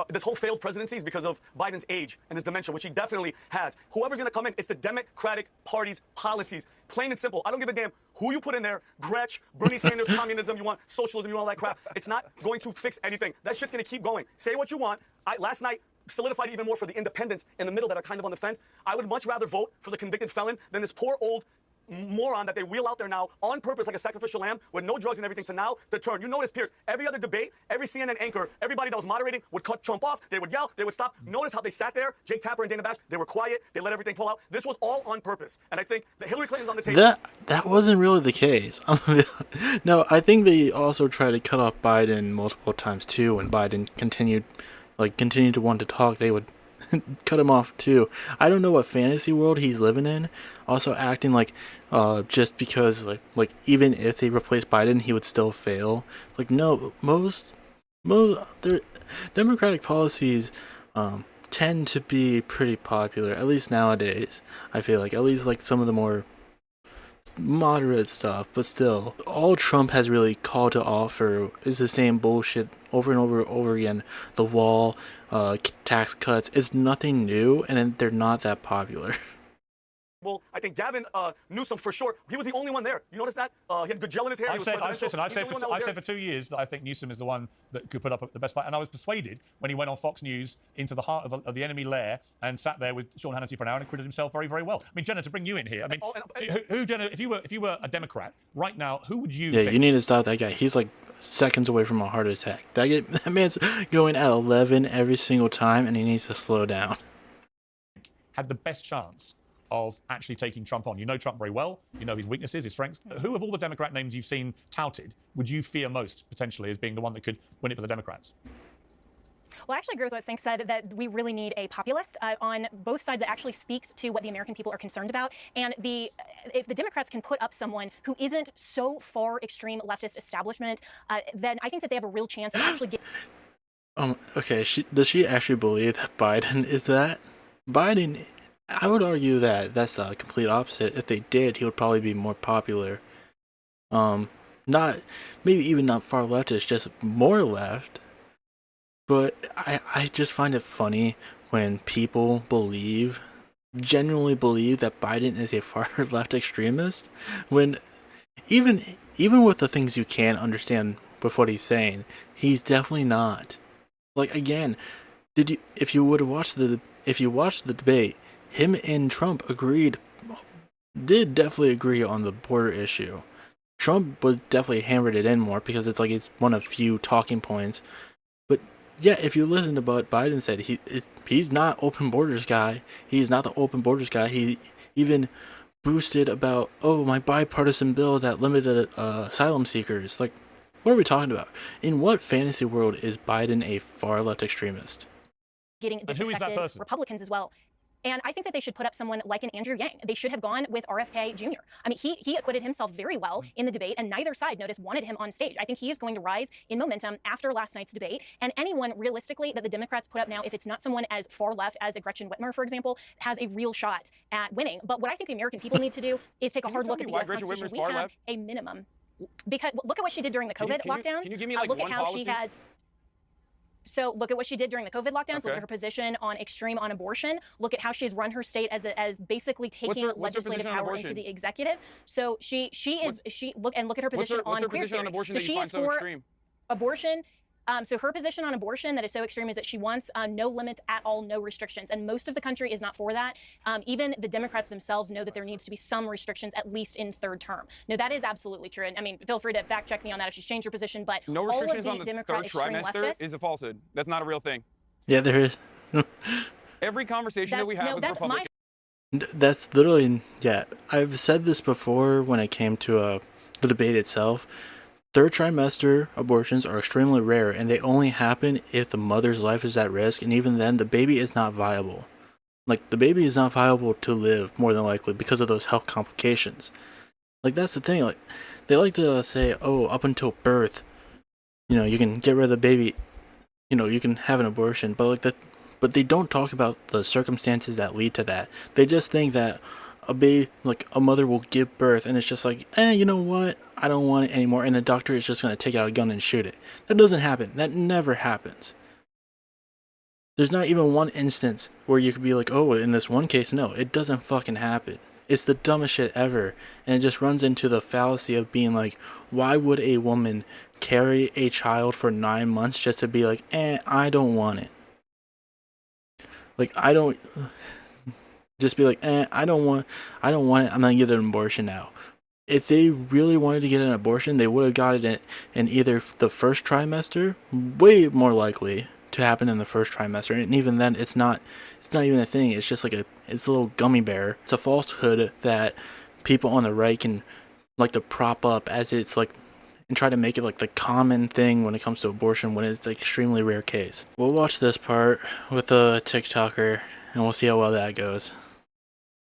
this whole failed presidency is because of Biden's age and his dementia, which he definitely has. Whoever's going to come in, it's the Democratic Party's policies. Plain and simple. I don't give a damn who you put in there. Gretch, Bernie Sanders, communism. You want socialism. You want all that crap. It's not going to fix anything. That shit's going to keep going. Say what you want. Last night solidified even more for the independents in the middle that are kind of on the fence. I would much rather vote for the convicted felon than this poor old moron that they wheel out there now on purpose like a sacrificial lamb with no drugs and everything to now to turn. You notice, Piers, every other debate, every CNN anchor, everybody that was moderating would cut Trump off. They would yell. They would stop. Notice how they sat there, Jake Tapper and Dana Bash, they were quiet. They let everything pull out. This was all on purpose. And I think that Hillary Clinton's on the table. That wasn't really the case. No, I think they also tried to cut off Biden multiple times too. When Biden continued to want to talk, they would cut him off too. I don't know what fantasy world he's living in. Also acting like just because like even if they replace Biden, he would still fail. Like no, most their Democratic policies tend to be pretty popular, at least nowadays. I feel like at least like some of the more moderate stuff, but still, all Trump has really called to offer is the same bullshit over and over again. The wall, tax cuts, it's nothing new, and they're not that popular. Well, I think Gavin Newsom, for sure, he was the only one there. You notice that? He had good gel in his hair. I've said for 2 years that I think Newsom is the one that could put up the best fight. And I was persuaded when he went on Fox News into the heart of the enemy lair and sat there with Sean Hannity for an hour and acquitted himself very, very well. I mean, Jenna, to bring you in here, I mean, who Jenna, if you were a Democrat right now, who would you think? You need to stop that guy. He's like seconds away from a heart attack. That man's going at 11 every single time, and he needs to slow down. Had the best chance of actually taking Trump on. You know Trump very well. You know his weaknesses, his strengths. Who of all the Democrat names you've seen touted would you fear most, potentially, as being the one that could win it for the Democrats? Well, I actually agree with what Cenk said, that we really need a populist on both sides that actually speaks to what the American people are concerned about. And if the Democrats can put up someone who isn't so far extreme leftist establishment, then I think that they have a real chance of actually getting... Okay, does she actually believe that Biden is that? Biden... I would argue that that's the complete opposite. If they did, he would probably be more popular. Not maybe even not far leftist, just more left. But I just find it funny when people genuinely believe that Biden is a far left extremist, when even with the things you can understand with what he's saying, he's definitely not. Like again, if you watched the debate, him and Trump did definitely agree on the border issue. Trump would definitely hammered it in more because it's one of few talking points. But yeah, if you listen to what Biden said, he's not open borders guy. He's not the open borders guy. He even boosted about, my bipartisan bill that limited asylum seekers. Like, what are we talking about? In what fantasy world is Biden a far left extremist? Getting disaffected Republicans as well. And I think that they should put up someone like an Andrew Yang. They should have gone with RFK Jr. I mean, he acquitted himself very well in the debate, and neither side, notice, wanted him on stage. I think he is going to rise in momentum after last night's debate. And anyone, realistically, that the Democrats put up now, if it's not someone as far left as a Gretchen Whitmer, for example, has a real shot at winning. But what I think the American people need to do is take a hard look at the U.S. Constitution. We have a minimum. Because look at what she did during the COVID lockdowns. Can you give me look at how she has... So look at what she did during the COVID lockdowns. Okay. Look at her position on extreme on abortion. Look at how she's run her state as basically taking legislative power into the executive. So look at her position on abortion queer theory. on abortion So that she you is find so for extreme? abortion. So her position on abortion that is so extreme is that she wants no limits at all, no restrictions. And most of the country is not for that. Even the Democrats themselves know that there needs to be some restrictions, at least in third term. No, that is absolutely true. And I mean, feel free to fact check me on that if she's changed her position. But No all of restrictions the on the Democrat third extreme trimester leftists, is a falsehood. That's not a real thing. Yeah, there is. Every conversation that we have with Republicans. That's literally, yeah. I've said this before when it came to the debate itself. Third trimester abortions are extremely rare, and they only happen if the mother's life is at risk, and even then, the baby is not viable. Like, the baby is not viable to live, more than likely, because of those health complications. Like, that's the thing. Like, they like to say, oh, up until birth, you can get rid of the baby, you can have an abortion, but they don't talk about the circumstances that lead to that. They just think that a mother will give birth, and it's just like, you know what? I don't want it anymore, and the doctor is just gonna take out a gun and shoot it. That doesn't happen. That never happens. There's not even one instance where you could be like, oh, in this one case, no, it doesn't fucking happen. It's the dumbest shit ever, and it just runs into the fallacy of being like, why would a woman carry a child for 9 months just to be like, I don't want it? Like, I don't. Just be like, I don't want it. I'm gonna get an abortion now. If they really wanted to get an abortion, they would have got it in either the first trimester, way more likely to happen in the first trimester. And even then, it's not even a thing. It's just it's a little gummy bear. It's a falsehood that people on the right can like to prop up as it's like, and try to make it like the common thing when it comes to abortion when it's an extremely rare case. We'll watch this part with a TikToker, and we'll see how well that goes.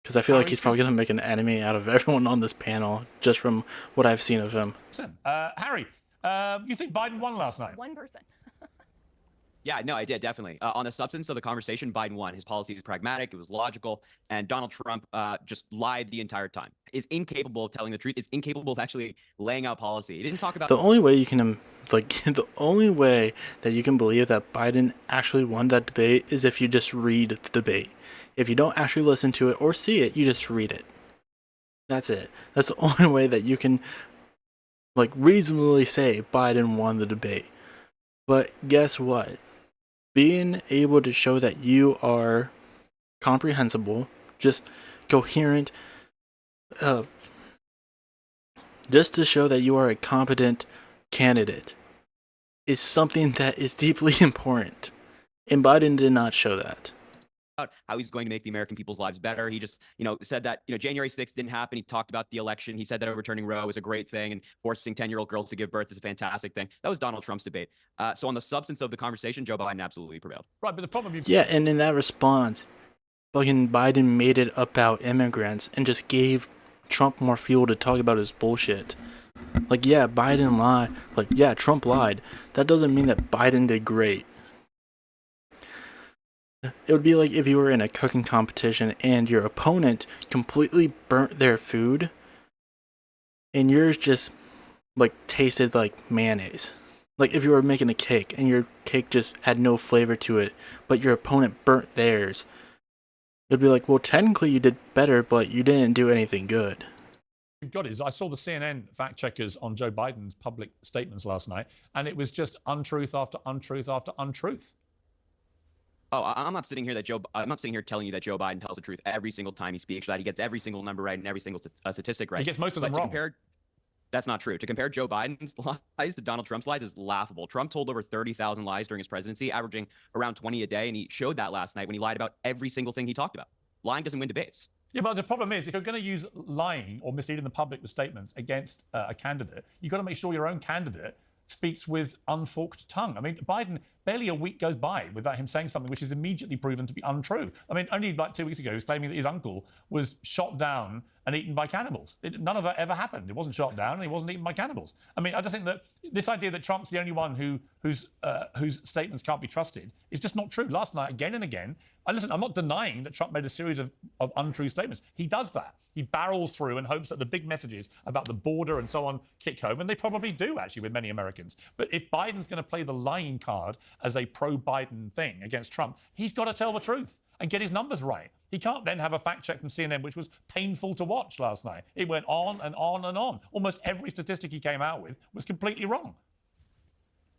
Because I feel like he's probably going to make an enemy out of everyone on this panel, just from what I've seen of him. Harry, you think Biden won last night? 1%. Yeah, no, I did, definitely. On the substance of the conversation, Biden won. His policy was pragmatic, it was logical, and Donald Trump just lied the entire time. Is incapable of telling the truth, is incapable of actually laying out policy. He didn't talk about... The only way you can, the only way that you can believe that Biden actually won that debate is if you just read the debate. If you don't actually listen to it or see it, you just read it. That's it. That's the only way that you can, reasonably say Biden won the debate. But guess what? Being able to show that you are comprehensible, just coherent, just to show that you are a competent candidate is something that is deeply important. And Biden did not show that. How he's going to make the American people's lives better. He just, said that, January 6th didn't happen. He talked about the election. He said that overturning Roe was a great thing and forcing 10-year-old girls to give birth is a fantastic thing. That was Donald Trump's debate. So on the substance of the conversation, Joe Biden absolutely prevailed. Right, but the problem... Yeah, and in that response, fucking Biden made it about immigrants and just gave Trump more fuel to talk about his bullshit. Yeah, Biden lied. Yeah, Trump lied. That doesn't mean that Biden did great. It would be like if you were in a cooking competition and your opponent completely burnt their food and yours just tasted like mayonnaise. Like if you were making a cake and your cake just had no flavor to it, but your opponent burnt theirs. It'd be like, well, technically you did better, but you didn't do anything good. You've got is I saw the CNN fact checkers on Joe Biden's public statements last night, and it was just untruth after untruth after untruth. Oh, I'm not sitting here telling you that Joe Biden tells the truth every single time he speaks, that he gets every single number right and every single statistic right. He gets most of them wrong. That's not true. To compare Joe Biden's lies to Donald Trump's lies is laughable. Trump told over 30,000 lies during his presidency, averaging around 20 a day, and he showed that last night when he lied about every single thing he talked about. Lying doesn't win debates. Yeah, but the problem is, if you're going to use lying or misleading the public with statements against a candidate, you've got to make sure your own candidate speaks with unforked tongue. I mean, Biden, barely a week goes by without him saying something which is immediately proven to be untrue. I mean, only 2 weeks ago, he was claiming that his uncle was shot down and eaten by cannibals. None of that ever happened. It wasn't shot down and he wasn't eaten by cannibals. I mean, I just think that this idea that Trump's the only one whose statements can't be trusted is just not true. Last night, again and again, listen, I'm not denying that Trump made a series of untrue statements. He does that. He barrels through and hopes that the big messages about the border and so on kick home, and they probably do, actually, with many Americans. But if Biden's going to play the lying card as a pro-Biden thing against Trump, he's got to tell the truth and get his numbers right. He can't then have a fact check from CNN, which was painful to watch last night. It went on and on and on. Almost every statistic he came out with was completely wrong.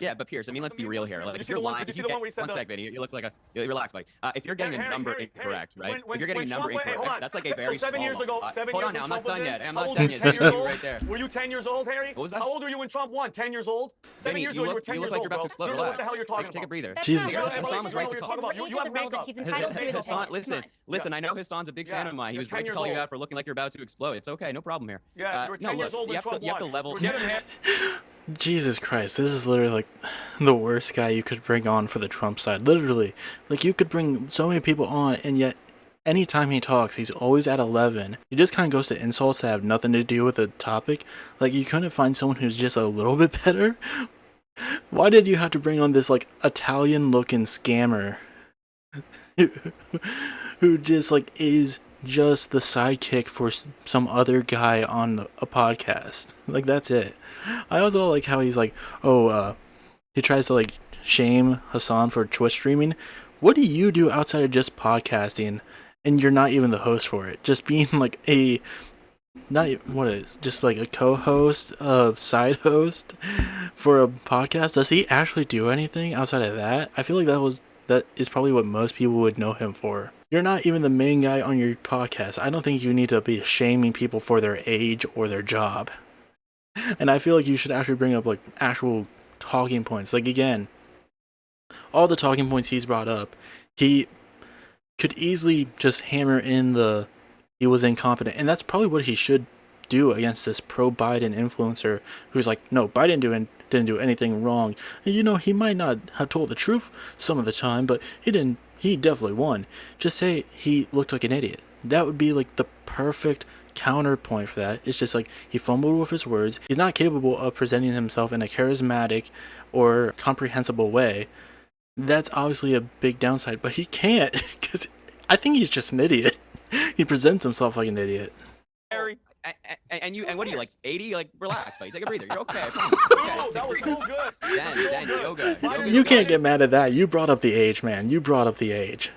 Yeah, but Piers, I mean, let's be real here. Like, Did you if see you're the one? lying, Did you if see the you one where he said one that? sec, Vinny, you look like you relax, buddy. If you're getting a number incorrect, right? If you're getting a number Trump, hey, hold incorrect, on. that's like a very so 7 small years one. ago, 7 Hold years on now, when I'm Trump not was done in, yet. I'm how not old done were you? yet. 10 years old? Right there. Were you 10 years old, Harry? What was that? How old were you when Trump won? 10 years old? 7 Vinny, years you ago, you were look 10 like years you're old, about to bro. explode. You don't know what the Relax. hell you're talking Take a about. breather. Jesus You Christ. Hassan was right to you're call. talking about. You have makeup. He's entitled to his Hassan, opinion. listen, Come listen. I know Hassan's a big fan of mine. He you're was 10 right to years call you old. out for looking like you're about to explode. It's okay, no problem here. Yeah, you were 10 no, years look, old when Trump you have to won. level. You were getting Jesus Christ, this is literally like the worst guy you could bring on for the Trump side. Literally, like you could bring so many people on, and yet anytime he talks, he's always at 11. He just kind of goes to insults that have nothing to do with the topic. Like you couldn't find someone who's just a little bit better. Why did you have to bring on this like Italian-looking scammer who just like is just the sidekick for some other guy on a podcast? Like that's it. I also like how he's like, he tries to like shame Hasan for Twitch streaming. What do you do outside of just podcasting, and you're not even the host for it? Just being like just like a co-host, side host for a podcast. Does he actually do anything outside of that? I feel like that is probably what most people would know him for. You're not even the main guy on your podcast. I don't think you need to be shaming people for their age or their job. And I feel like you should actually bring up like actual talking points. Like again, all the talking points he's brought up, he could easily just hammer in he was incompetent. And that's probably what he should do against this pro-Biden influencer who's like, no, Biden didn't do anything wrong. And, you know, he might not have told the truth some of the time, but he definitely won. Just say he looked like an idiot. That would be like the perfect counterpoint for that. It's just like he fumbled with his words. He's not capable of presenting himself in a charismatic or comprehensible way. That's obviously a big downside, but he can't because I think he's just an idiot. He presents himself like an idiot. Harry, and what are you like 80? Like relax, buddy. Take a breather. You're okay. Ooh, that was so good. Then yoga. You can't get mad at that. You brought up the age, man. You brought up the age.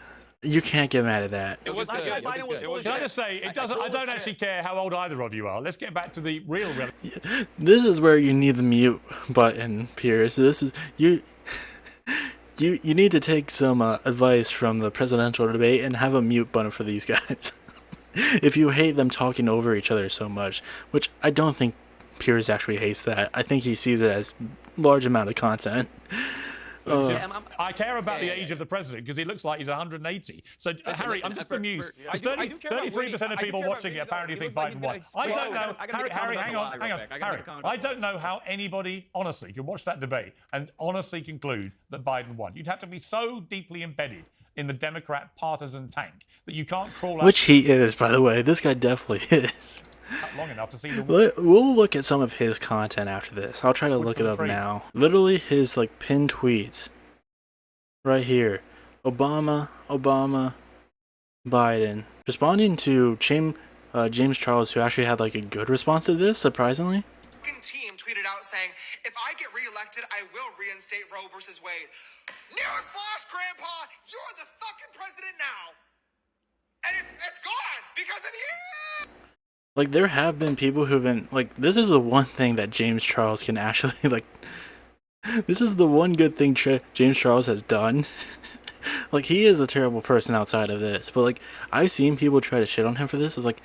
You can't get mad at that. It was good. Biden was full of Can I shit. just say, I don't actually care how old either of you are. Let's get back to the real. This is where you need the mute button, Piers. This is you need to take some advice from the presidential debate and have a mute button for these guys. If you hate them talking over each other so much, which I don't think Piers actually hates that. I think he sees it as large amount of content. I care about the age of the president because he looks like he's 180. So, Harry, I'm just bemused. 33% of people watching it apparently think Biden won. I don't know. Harry, hang on. Harry, I don't know how anybody honestly can watch that debate and honestly conclude that Biden won. You'd have to be so deeply embedded in the Democrat partisan tank that you can't crawl out. Which he is, by the way. This guy definitely is. Long enough to see the. We'll look at some of his content after this. I'll try to look it up now. Literally his like pinned tweets. Right here. Obama, Biden. Responding to James Charles, who actually had like a good response to this, surprisingly. Team tweeted out saying, if I get reelected, I will reinstate Roe versus Wade. Newsflash, Grandpa, you're the fucking president now. And it's gone because of you. Like, there have been people who've been, like, this is the one thing that James Charles can actually, like, this is the one good thing James Charles has done. Like, he is a terrible person outside of this, but, like, I've seen people try to shit on him for this. It's like,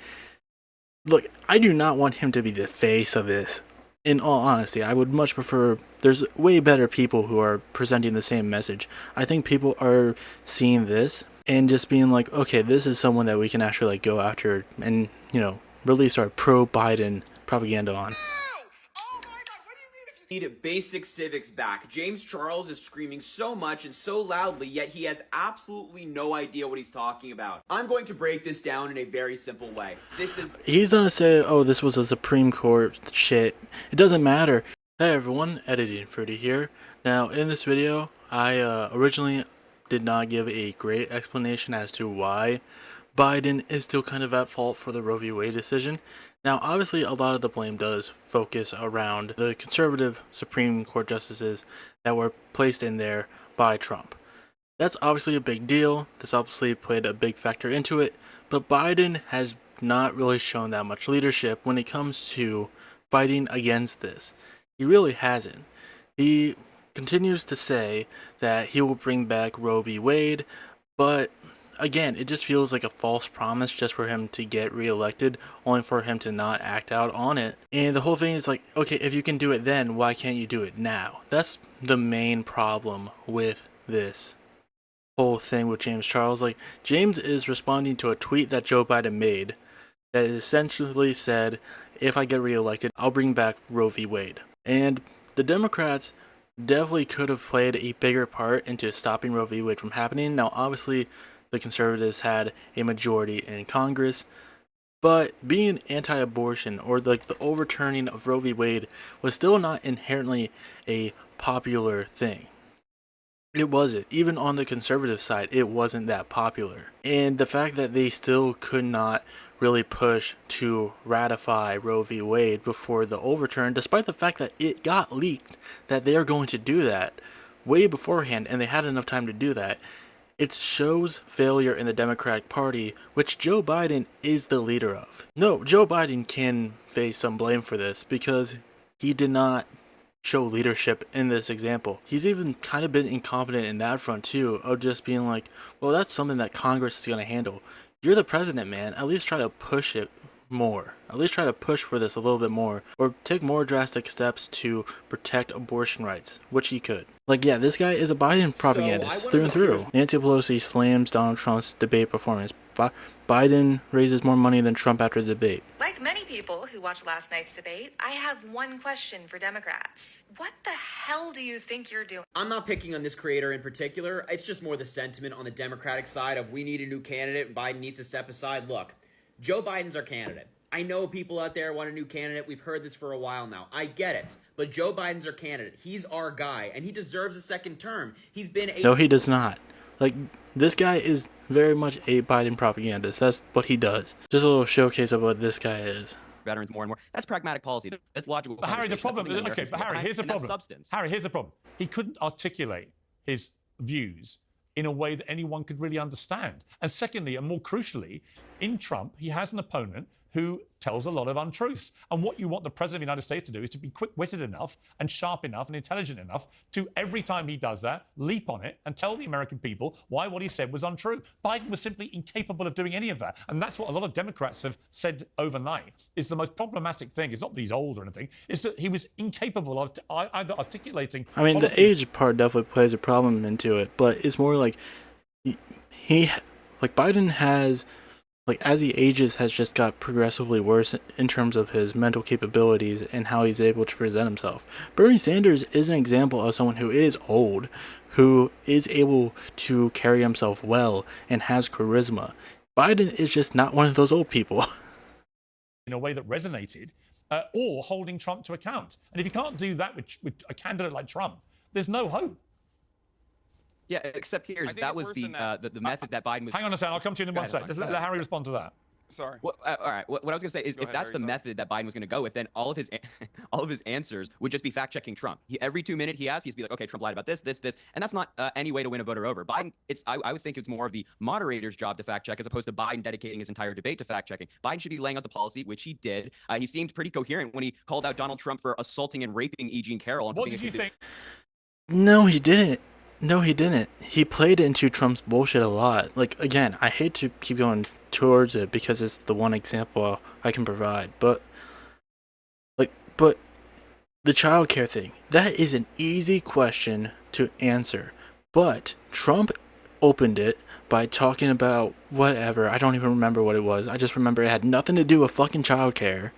look, I do not want him to be the face of this. In all honesty, I would much prefer, there's way better people who are presenting the same message. I think people are seeing this and just being like, okay, this is someone that we can actually, like, go after and, you know, release our pro-Biden propaganda on. Need basic civics back. James Charles is screaming so much and so loudly, yet he has absolutely no idea what he's talking about. I'm going to break this down in a very simple way. He's gonna say, oh, this was a Supreme Court shit. It doesn't matter. Hey everyone, Editing Fruity here. Now, in this video, I originally did not give a great explanation as to why Biden is still kind of at fault for the Roe v. Wade decision. Now, obviously, a lot of the blame does focus around the conservative Supreme Court justices that were placed in there by Trump. That's obviously a big deal. This obviously played a big factor into it. But Biden has not really shown that much leadership when it comes to fighting against this. He really hasn't. He continues to say that he will bring back Roe v. Wade, but again, it just feels like a false promise just for him to get reelected, only for him to not act out on it. And the whole thing is like, okay, if you can do it then, why can't you do it now? That's the main problem with this whole thing with James Charles. Like, James is responding to a tweet that Joe Biden made that essentially said, if I get reelected, I'll bring back Roe v. Wade. And the Democrats definitely could have played a bigger part into stopping Roe v. Wade from happening. Now, obviously, the conservatives had a majority in Congress, but being anti-abortion or like the overturning of Roe v. Wade was still not inherently a popular thing. It wasn't. Even on the conservative side, it wasn't that popular. And the fact that they still could not really push to ratify Roe v. Wade before the overturn, despite the fact that it got leaked that they are going to do that way beforehand, and they had enough time to do that, it shows failure in the Democratic Party, which Joe Biden is the leader of. No, Joe Biden can face some blame for this because he did not show leadership in this example. He's even kind of been incompetent in that front too, of just being like, well, that's something that Congress is going to handle. You're the president, man. At least try to push it more. At least try to push for this a little bit more, or take more drastic steps to protect abortion rights, which he could. Like, yeah, this guy is a Biden propagandist through and through. Nancy Pelosi slams Donald Trump's debate performance. Biden raises more money than Trump after the debate. Like many people who watched last night's debate, I have one question for Democrats. What the hell do you think you're doing? I'm not picking on this creator in particular. It's just more the sentiment on the Democratic side of we need a new candidate. Biden needs to step aside. Look, Joe Biden's our candidate. I know people out there want a new candidate. We've heard this for a while now. I get it. But Joe Biden's our candidate. He's our guy, and he deserves a second term. He's been a... No, he does not. Like, this guy is very much a Biden propagandist. That's what he does. Just a little showcase of what this guy is. Veterans more and more. That's pragmatic policy. That's logical. But Harry, the problem... Okay, but Harry, here's the problem. Substance. Harry, here's the problem. He couldn't articulate his views in a way that anyone could really understand. And secondly, and more crucially, in Trump, he has an opponent who tells a lot of untruths. And what you want the President of the United States to do is to be quick-witted enough and sharp enough and intelligent enough to, every time he does that, leap on it and tell the American people why what he said was untrue. Biden was simply incapable of doing any of that. And that's what a lot of Democrats have said overnight, is the most problematic thing. It's not that he's old or anything. It's that he was incapable of either articulating... I mean, the age part definitely plays a problem into it, but it's more like Biden has... Like, as he ages, has just got progressively worse in terms of his mental capabilities and how he's able to present himself. Bernie Sanders is an example of someone who is old, who is able to carry himself well and has charisma. Biden is just not one of those old people. In a way that resonated, or holding Trump to account. And if you can't do that with a candidate like Trump, there's no hope. Yeah, except Piers, that was the method that Biden was... Hang on a second, I'll come to you in one sec. Let Harry respond to that. Sorry. Well, all right. What I was going to say is, if that's the method that Biden was going to go with, then all of his answers would just be fact-checking Trump. Every 2 minutes he asks, he'd be like, okay, Trump lied about this, and that's not any way to win a voter over. Biden, I would think it's more of the moderator's job to fact-check as opposed to Biden dedicating his entire debate to fact-checking. Biden should be laying out the policy, which he did. He seemed pretty coherent when he called out Donald Trump for assaulting and raping E. Jean Carroll. What did you think? No, he didn't. No, he didn't. He played into Trump's bullshit a lot. Like, again, I hate to keep going towards it because it's the one example I can provide. But the childcare thing, that is an easy question to answer. But Trump opened it by talking about whatever. I don't even remember what it was. I just remember it had nothing to do with fucking childcare.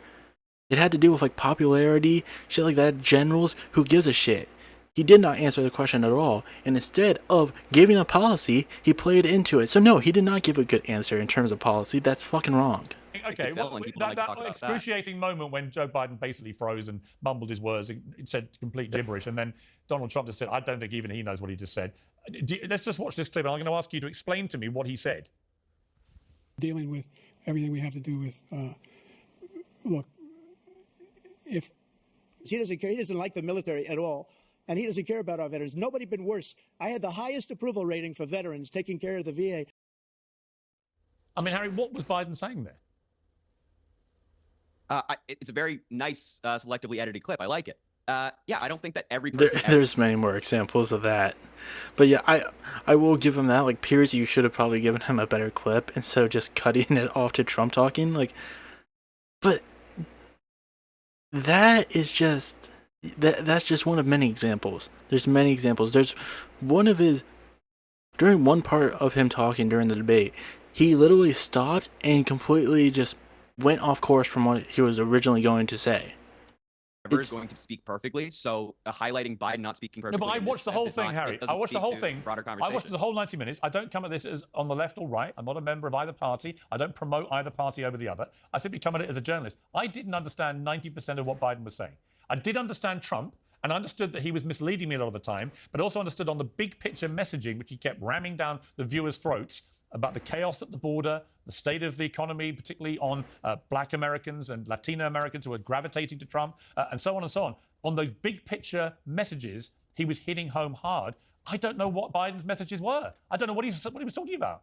It had to do with, like, popularity, shit like that, generals. Who gives a shit? He did not answer the question at all, and instead of giving a policy, he played into it. So no, he did not give a good answer in terms of policy. That's fucking wrong. Okay, well, that excruciating moment when Joe Biden basically froze and mumbled his words and said complete gibberish, and then Donald Trump just said, I don't think even he knows what he just said. Let's just watch this clip, and I'm going to ask you to explain to me what he said. Dealing with everything we have to do with, look, if... He doesn't care. He doesn't like the military at all. And he doesn't care about our veterans. Nobody been worse. I had the highest approval rating for veterans taking care of the VA. I mean, Harry, what was Biden saying there? It's a very nice, selectively edited clip. I like it. Yeah, I don't think that every person. There's many more examples of that. But yeah, I will give him that. Like, Piers, you should have probably given him a better clip instead of just cutting it off to Trump talking. Like, but that is just that's just one of many examples. There's many examples. There's one of his during one part of him talking during the debate, he literally stopped and completely just went off course from what he was originally going to say. Is going to speak perfectly, so highlighting Biden not speaking perfectly. No, but I watched the whole thing, Harry. I watched the whole thing. Broader I conversation. watched the whole 90 minutes. I don't come at this as on the left or right. I'm not a member of either party. I don't promote either party over the other. I simply come at it as a journalist. I didn't understand 90% of what Biden was saying. I did understand Trump, and I understood that he was misleading me a lot of the time, but also understood on the big picture messaging, which he kept ramming down the viewers' throats, about the chaos at the border, the state of the economy, particularly on black Americans and Latino Americans who are gravitating to Trump, and so on and so on. On those big picture messages, he was hitting home hard. I don't know what Biden's messages were. I don't know what he was talking about.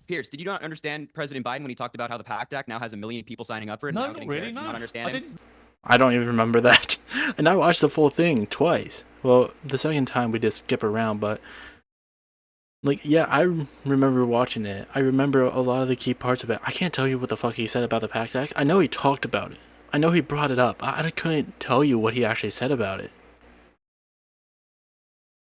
Piers, did you not understand President Biden when he talked about how the PACT Act now has 1 million people signing up for it? No, not really, no. Not understanding? I don't even remember that. And I watched the full thing twice. Well, the second time we did skip around, but like, yeah, I remember watching it. I remember a lot of the key parts of it. I can't tell you what the fuck he said about the PACT Act. I know he talked about it. I know he brought it up. I couldn't tell you what he actually said about it.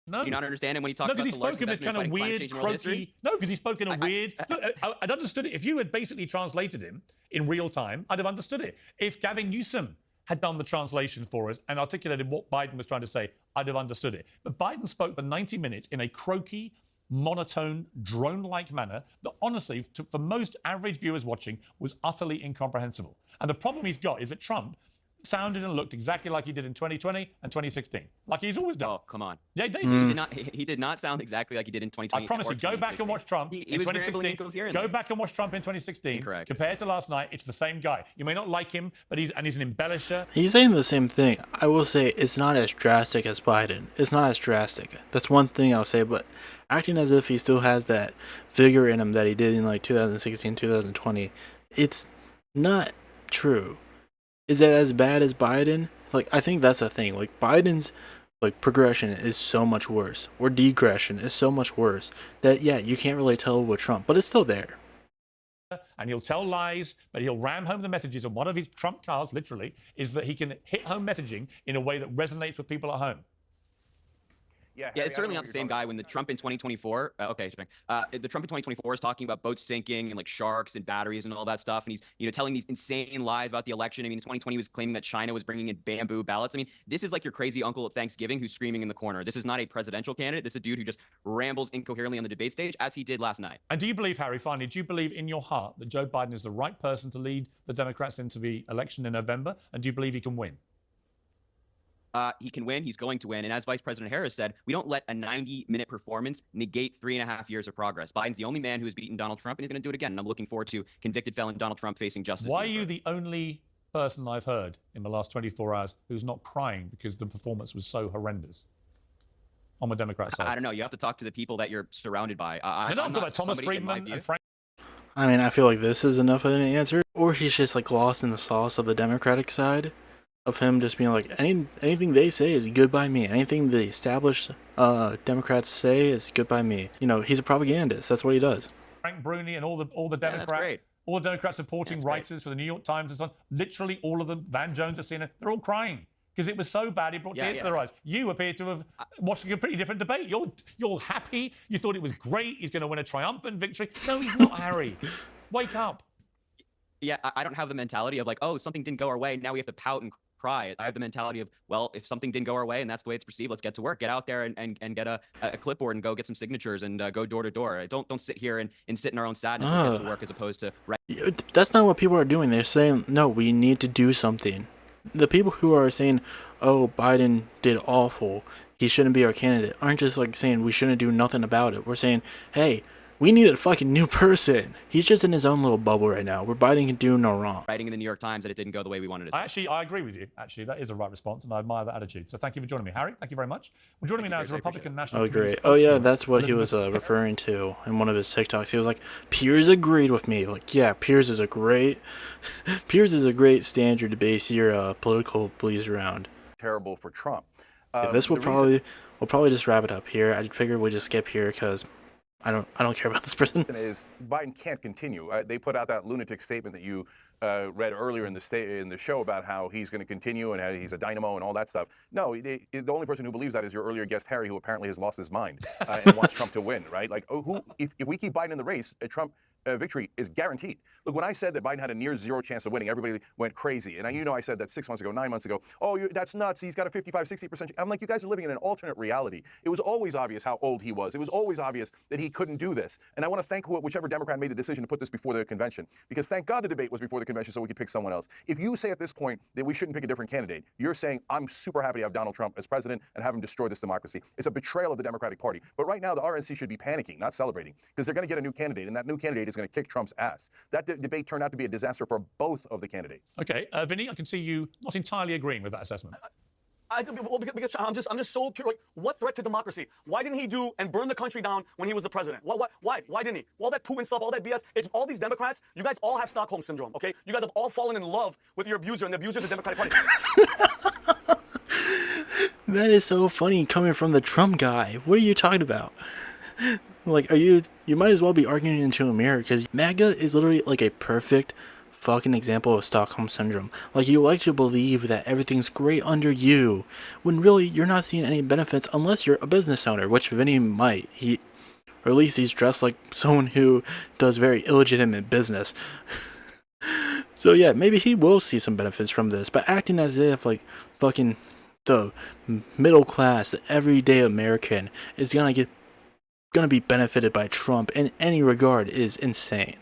No. Do you not understand him when he talked about the largest investment in climate change in world history? No, because he spoke in a weird... Look, I'd understood it. If you had basically translated him in real time, I'd have understood it. If Gavin Newsom had done the translation for us and articulated what Biden was trying to say, I'd have understood it. But Biden spoke for 90 minutes in a croaky, monotone, drone-like manner that honestly, for most average viewers watching, was utterly incomprehensible. And the problem he's got is that Trump sounded and looked exactly like he did in 2020 and 2016, like he's always done. Oh, come on. Yeah, he did not sound exactly like he did in 2020. I promise you, go back and watch Trump in 2016. Go back and watch Trump in 2016. Incorrect. Compared to last night, it's the same guy. You may not like him, but he's an embellisher. He's saying the same thing. I will say it's not as drastic as Biden. It's not as drastic. That's one thing I'll say, but acting as if he still has that vigor in him that he did in like 2016, 2020, it's not true. Is it as bad as Biden? Like, I think that's the thing. Like, Biden's like progression is so much worse, or degression is so much worse that yeah, you can't really tell with Trump, but it's still there. And he'll tell lies, but he'll ram home the messages. And one of his trump cards, literally, is that he can hit home messaging in a way that resonates with people at home. Yeah, it's certainly not the same guy when the Trump in 2024. The Trump in 2024 is talking about boats sinking and like sharks and batteries and all that stuff, and he's telling these insane lies about the election. I mean, in 2020 he was claiming that China was bringing in bamboo ballots. I mean, this is like your crazy uncle at Thanksgiving who's screaming in the corner. This is not a presidential candidate. This is a dude who just rambles incoherently on the debate stage, as he did last night. And do you believe, Harry, finally, do you believe in your heart that Joe Biden is the right person to lead the Democrats into the election in November? And do you believe he can win? He can win. He's going to win. And as Vice President Harris said, we don't let a 90-minute performance negate 3.5 years of progress. Biden's the only man who has beaten Donald Trump, and he's going to do it again. And I'm looking forward to convicted felon Donald Trump facing justice. Why are you the only person I've heard in the last 24 hours who's not crying because the performance was so horrendous on the Democrat side? I don't know. You have to talk to the people that you're surrounded by. I'm not talking about Thomas Friedman and Frank. I mean, I feel like this is enough of an answer, or he's just like lost in the sauce of the Democratic side. Of him just being like, anything they say is good by me. Anything the established Democrats say is good by me. You know, he's a propagandist. That's what he does. Frank Bruni and all the Democrats supporting writers for the New York Times and so on. Literally all of them. Van Jones at CNN. They're all crying because it was so bad it brought tears to their eyes. You appear to have watched a pretty different debate. You're happy. You thought it was great. He's going to win a triumphant victory. No, he's not, Harry. Wake up. Yeah, I don't have the mentality of like, oh, something didn't go our way. Now we have to pout and cry. I have the mentality of, well, if something didn't go our way and that's the way it's perceived, let's get to work. Get out there and get a clipboard and go get some signatures and go door to door. Don't sit here and sit in our own sadness. Let's get to work as opposed to... That's not what people are doing. They're saying, no, we need to do something. The people who are saying, oh, Biden did awful, he shouldn't be our candidate, aren't just like saying we shouldn't do nothing about it. We're saying, hey, we need a fucking new person. He's just in his own little bubble right now, where Biden can do no wrong. Writing in the New York Times that it didn't go the way we wanted it to. I agree with you. Actually, that is a right response, and I admire that attitude. So thank you for joining me. Harry, thank you very much. Well, joining me now is Republican National Committee. Oh, yeah, that's what he was referring to in one of his TikToks. He was like, Piers agreed with me. Like, yeah, Piers is a great standard to base your political beliefs around. terrible for Trump. Yeah, this will the reason- we'll probably just wrap it up here. I figured we'd just skip here because I don't care about this person. Is Biden can't continue. They put out that lunatic statement that you read earlier in the show about how he's going to continue and how he's a dynamo and all that stuff. No, the only person who believes that is your earlier guest Harry, who apparently has lost his mind and wants Trump to win. Right? Like, if we keep Biden in the race, Trump victory is guaranteed. Look, when I said that Biden had a near zero chance of winning, everybody went crazy. And I said that 6 months ago, 9 months ago. Oh, that's nuts. He's got a 55, 60%. I'm like, you guys are living in an alternate reality. It was always obvious how old he was. It was always obvious that he couldn't do this. And I want to thank whichever Democrat made the decision to put this before the convention, because thank God the debate was before the convention so we could pick someone else. If you say at this point that we shouldn't pick a different candidate, you're saying I'm super happy to have Donald Trump as president and have him destroy this democracy. It's a betrayal of the Democratic Party. But right now, the RNC should be panicking, not celebrating, because they're going to get a new candidate, and that new candidate is going to kick Trump's ass. That debate turned out to be a disaster for both of the candidates. Okay, Vinny, I can see you not entirely agreeing with that assessment. Because I'm just so curious. Like, what threat to democracy? Why didn't he do and burn the country down when he was the president? Why didn't he? All that Putin stuff, all that BS. It's all these Democrats. You guys all have Stockholm syndrome. Okay, you guys have all fallen in love with your abuser, and the abuser is the Democratic Party. That is so funny coming from the Trump guy. What are you talking about? Like, you might as well be arguing into a mirror, because MAGA is literally like a perfect fucking example of Stockholm syndrome. Like, you like to believe that everything's great under you, when really you're not seeing any benefits unless you're a business owner, which Vinny might. Or at least he's dressed like someone who does very illegitimate business. So yeah, maybe he will see some benefits from this, but acting as if like fucking the middle class, the everyday American is gonna be benefited by Trump in any regard is insane.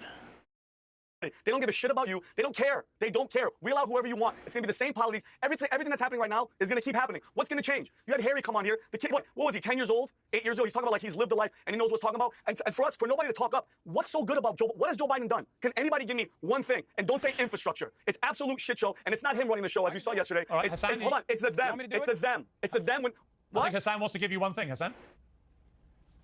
They don't give a shit about you. They don't care. They don't care. We allow whoever you want. It's going to be the same policies. Everything that's happening right now is going to keep happening. What's going to change? You had Harry come on here. The kid, what was he, 10 years old? 8 years old? He's talking about like he's lived a life and he knows what's talking about. And for nobody to talk up, what's so good about Joe? What has Joe Biden done? Can anybody give me one thing? And don't say infrastructure. It's absolute shit show. And it's not him running the show, as we saw yesterday. All right, Hassan, hold on. It's the them. It's the them. It's the them when... What? I think Hasan wants to give you one thing, Hasan.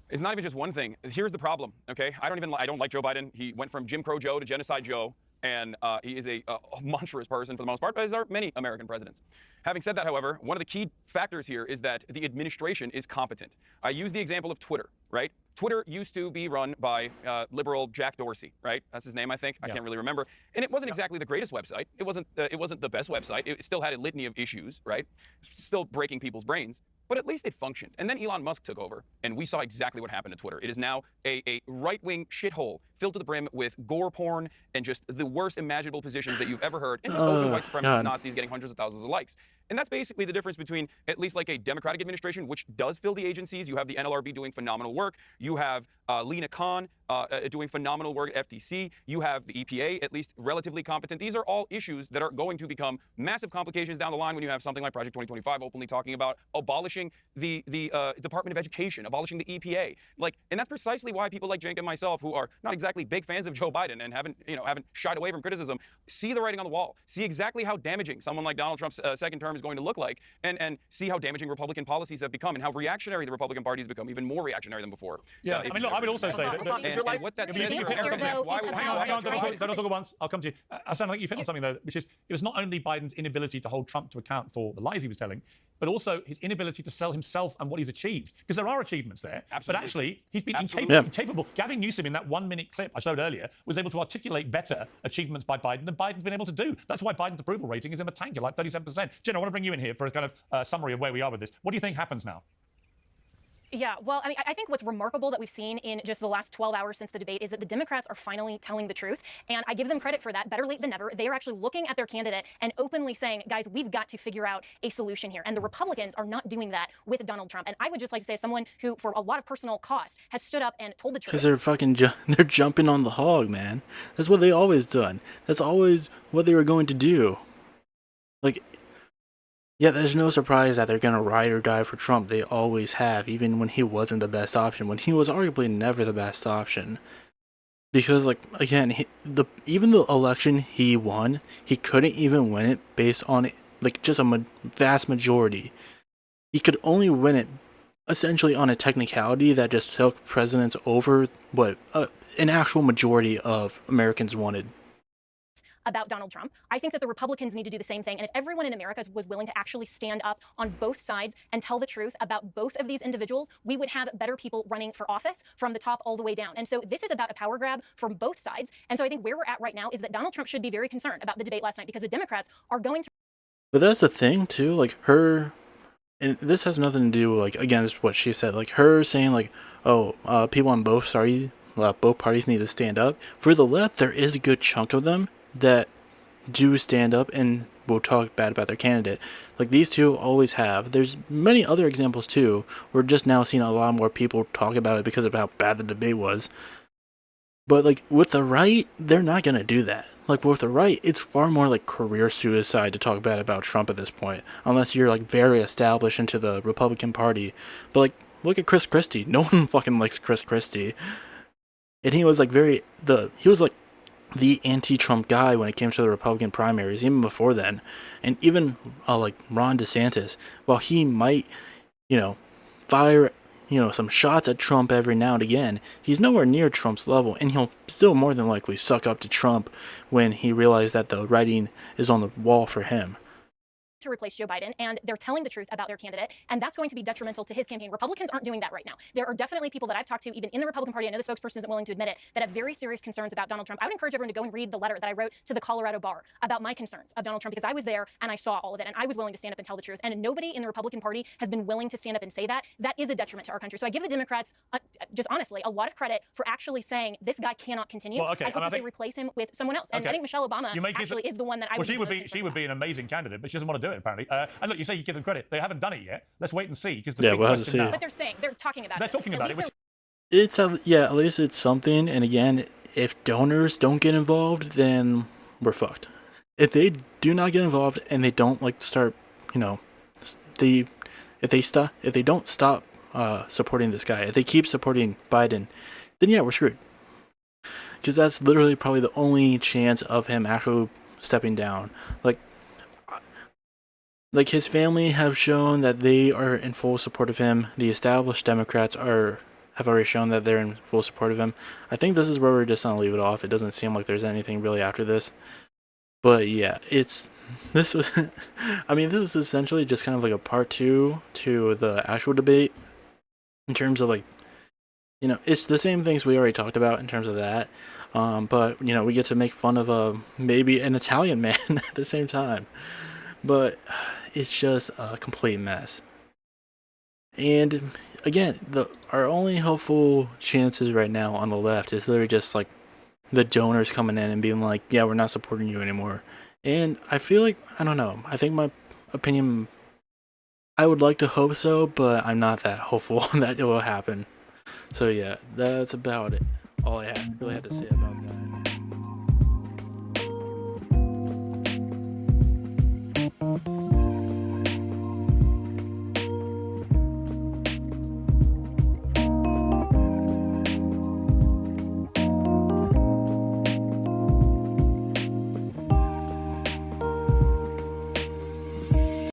It's not even just one thing. Here's the problem, okay? I don't like Joe Biden. He went from Jim Crow Joe to Genocide Joe. And he is a monstrous person for the most part, as are many American presidents. Having said that, however, one of the key factors here is that the administration is competent. I use the example of Twitter, right? Twitter used to be run by liberal Jack Dorsey, right? That's his name, I think. I can't really remember. And it wasn't exactly the greatest website. It wasn't the best website. It still had a litany of issues, right? Still breaking people's brains. But at least it functioned. And then Elon Musk took over, and we saw exactly what happened to Twitter. It is now a right-wing shithole filled to the brim with gore porn and just the worst imaginable positions that you've ever heard, and just open white supremacist Nazis getting hundreds of thousands of likes. And that's basically the difference between at least like a Democratic administration, which does fill the agencies. You have the NLRB doing phenomenal work. You have Lena Khan doing phenomenal work at FTC. You have the EPA, at least relatively competent. These are all issues that are going to become massive complications down the line when you have something like Project 2025 openly talking about abolishing the Department of Education, abolishing the EPA. And that's precisely why people like Cenk and myself, who are not exactly big fans of Joe Biden and haven't shied away from criticism, see the writing on the wall, see exactly how damaging someone like Donald Trump's second term is going to look like, and see how damaging Republican policies have become and how reactionary the Republican Party has become, even more reactionary than before. Yeah, I mean, look, I would also say that what that says hang on, don't talk at once. I'll come to you. Hasan, I think you hit on something there, which is it was not only Biden's inability to hold Trump to account for the lies he was telling, but also his inability to sell himself and what he's achieved. Because there are achievements there, but actually he's been incapable. Gavin Newsom, in that 1 minute clip I showed earlier, was able to articulate better achievements by Biden than Biden's been able to do. That's why Biden's approval rating is in the tank at like 37%. Jen, I want to bring you in here for a kind of summary of where we are with this. What do you think happens now? Yeah, well, I mean, I think what's remarkable that we've seen in just the last 12 hours since the debate is that the Democrats are finally telling the truth. And I give them credit for that. Better late than never. They are actually looking at their candidate and openly saying, guys, we've got to figure out a solution here. And the Republicans are not doing that with Donald Trump. And I would just like to say, as someone who, for a lot of personal cost, has stood up and told the truth. Because they're fucking they're jumping on the hog, man. That's what they always done. That's always what they were going to do. Like, yeah, there's no surprise that they're going to ride or die for Trump. They always have, even when he wasn't the best option, when he was arguably never the best option. Because, like, again, even the election he won, he couldn't even win it based on, like, just a vast majority. He could only win it essentially on a technicality that just took presidents over what an actual majority of Americans wanted. about Donald Trump. I think that the Republicans need to do the same thing. And if everyone in America was willing to actually stand up on both sides and tell the truth about both of these individuals, we would have better people running for office from the top all the way down. And so this is about a power grab from both sides. And so I think where we're at right now is that Donald Trump should be very concerned about the debate last night, because the Democrats are going to. But that's the thing too, like her, and this has nothing to do like against what she said, like her saying like, oh, people on both parties need to stand up. For the left, there is a good chunk of them that do stand up and will talk bad about their candidate. Like these two always have. There's many other examples too. We're just now seeing a lot more people talk about it because of how bad the debate was. But like with the right, they're not gonna do that. Like with the right, it's far more like career suicide to talk bad about Trump at this point, unless you're like very established into the Republican Party. But like, look at Chris Christie. No one fucking likes Chris Christie, and he was like he was like the anti-Trump guy when it came to the Republican primaries, even before then. And even like Ron DeSantis, while he might, fire, some shots at Trump every now and again, he's nowhere near Trump's level, and he'll still more than likely suck up to Trump when he realizes that the writing is on the wall for him. To replace Joe Biden, and they're telling the truth about their candidate, and that's going to be detrimental to his campaign. Republicans aren't doing that right now. There are definitely people that I've talked to, even in the Republican Party, I know the spokesperson isn't willing to admit it, that have very serious concerns about Donald Trump. I would encourage everyone to go and read the letter that I wrote to the Colorado bar about my concerns of Donald Trump, because I was there and I saw all of it, and I was willing to stand up and tell the truth, and nobody in the Republican Party has been willing to stand up and say that. That is a detriment to our country. So I give the Democrats, just honestly, a lot of credit for actually saying this guy cannot continue. Well, okay, I hope that they replace him with someone else. And I think Michelle Obama actually is the one that I would she would be an amazing candidate, but she doesn't want to do it apparently. And look, you say you give them credit. They haven't done it yet. Let's wait and see. Because the big we'll have to question see. now. But they're talking about it. They're talking about it. It's at least it's something. And again, if donors don't get involved, then we're fucked. If they do not get involved and they don't start, if they don't stop supporting this guy, if they keep supporting Biden, then yeah, we're screwed. Because that's literally probably the only chance of him actually stepping down. Like his family have shown that they are in full support of him. The established Democrats have already shown that they're in full support of him. I think this is where we're just gonna leave it off. It doesn't seem like there's anything really after this. But yeah, this is essentially just kind of like a part 2 to the actual debate. In terms of it's the same things we already talked about in terms of that. But we get to make fun of maybe an Italian man at the same time. But it's just a complete mess. And again, our only hopeful chances right now on the left is literally just like the donors coming in and being like, yeah, we're not supporting you anymore. And I feel like, I don't know, I think my opinion, I would like to hope so, but I'm not that hopeful that it will happen. So yeah, that's about it. All I really had to say about that.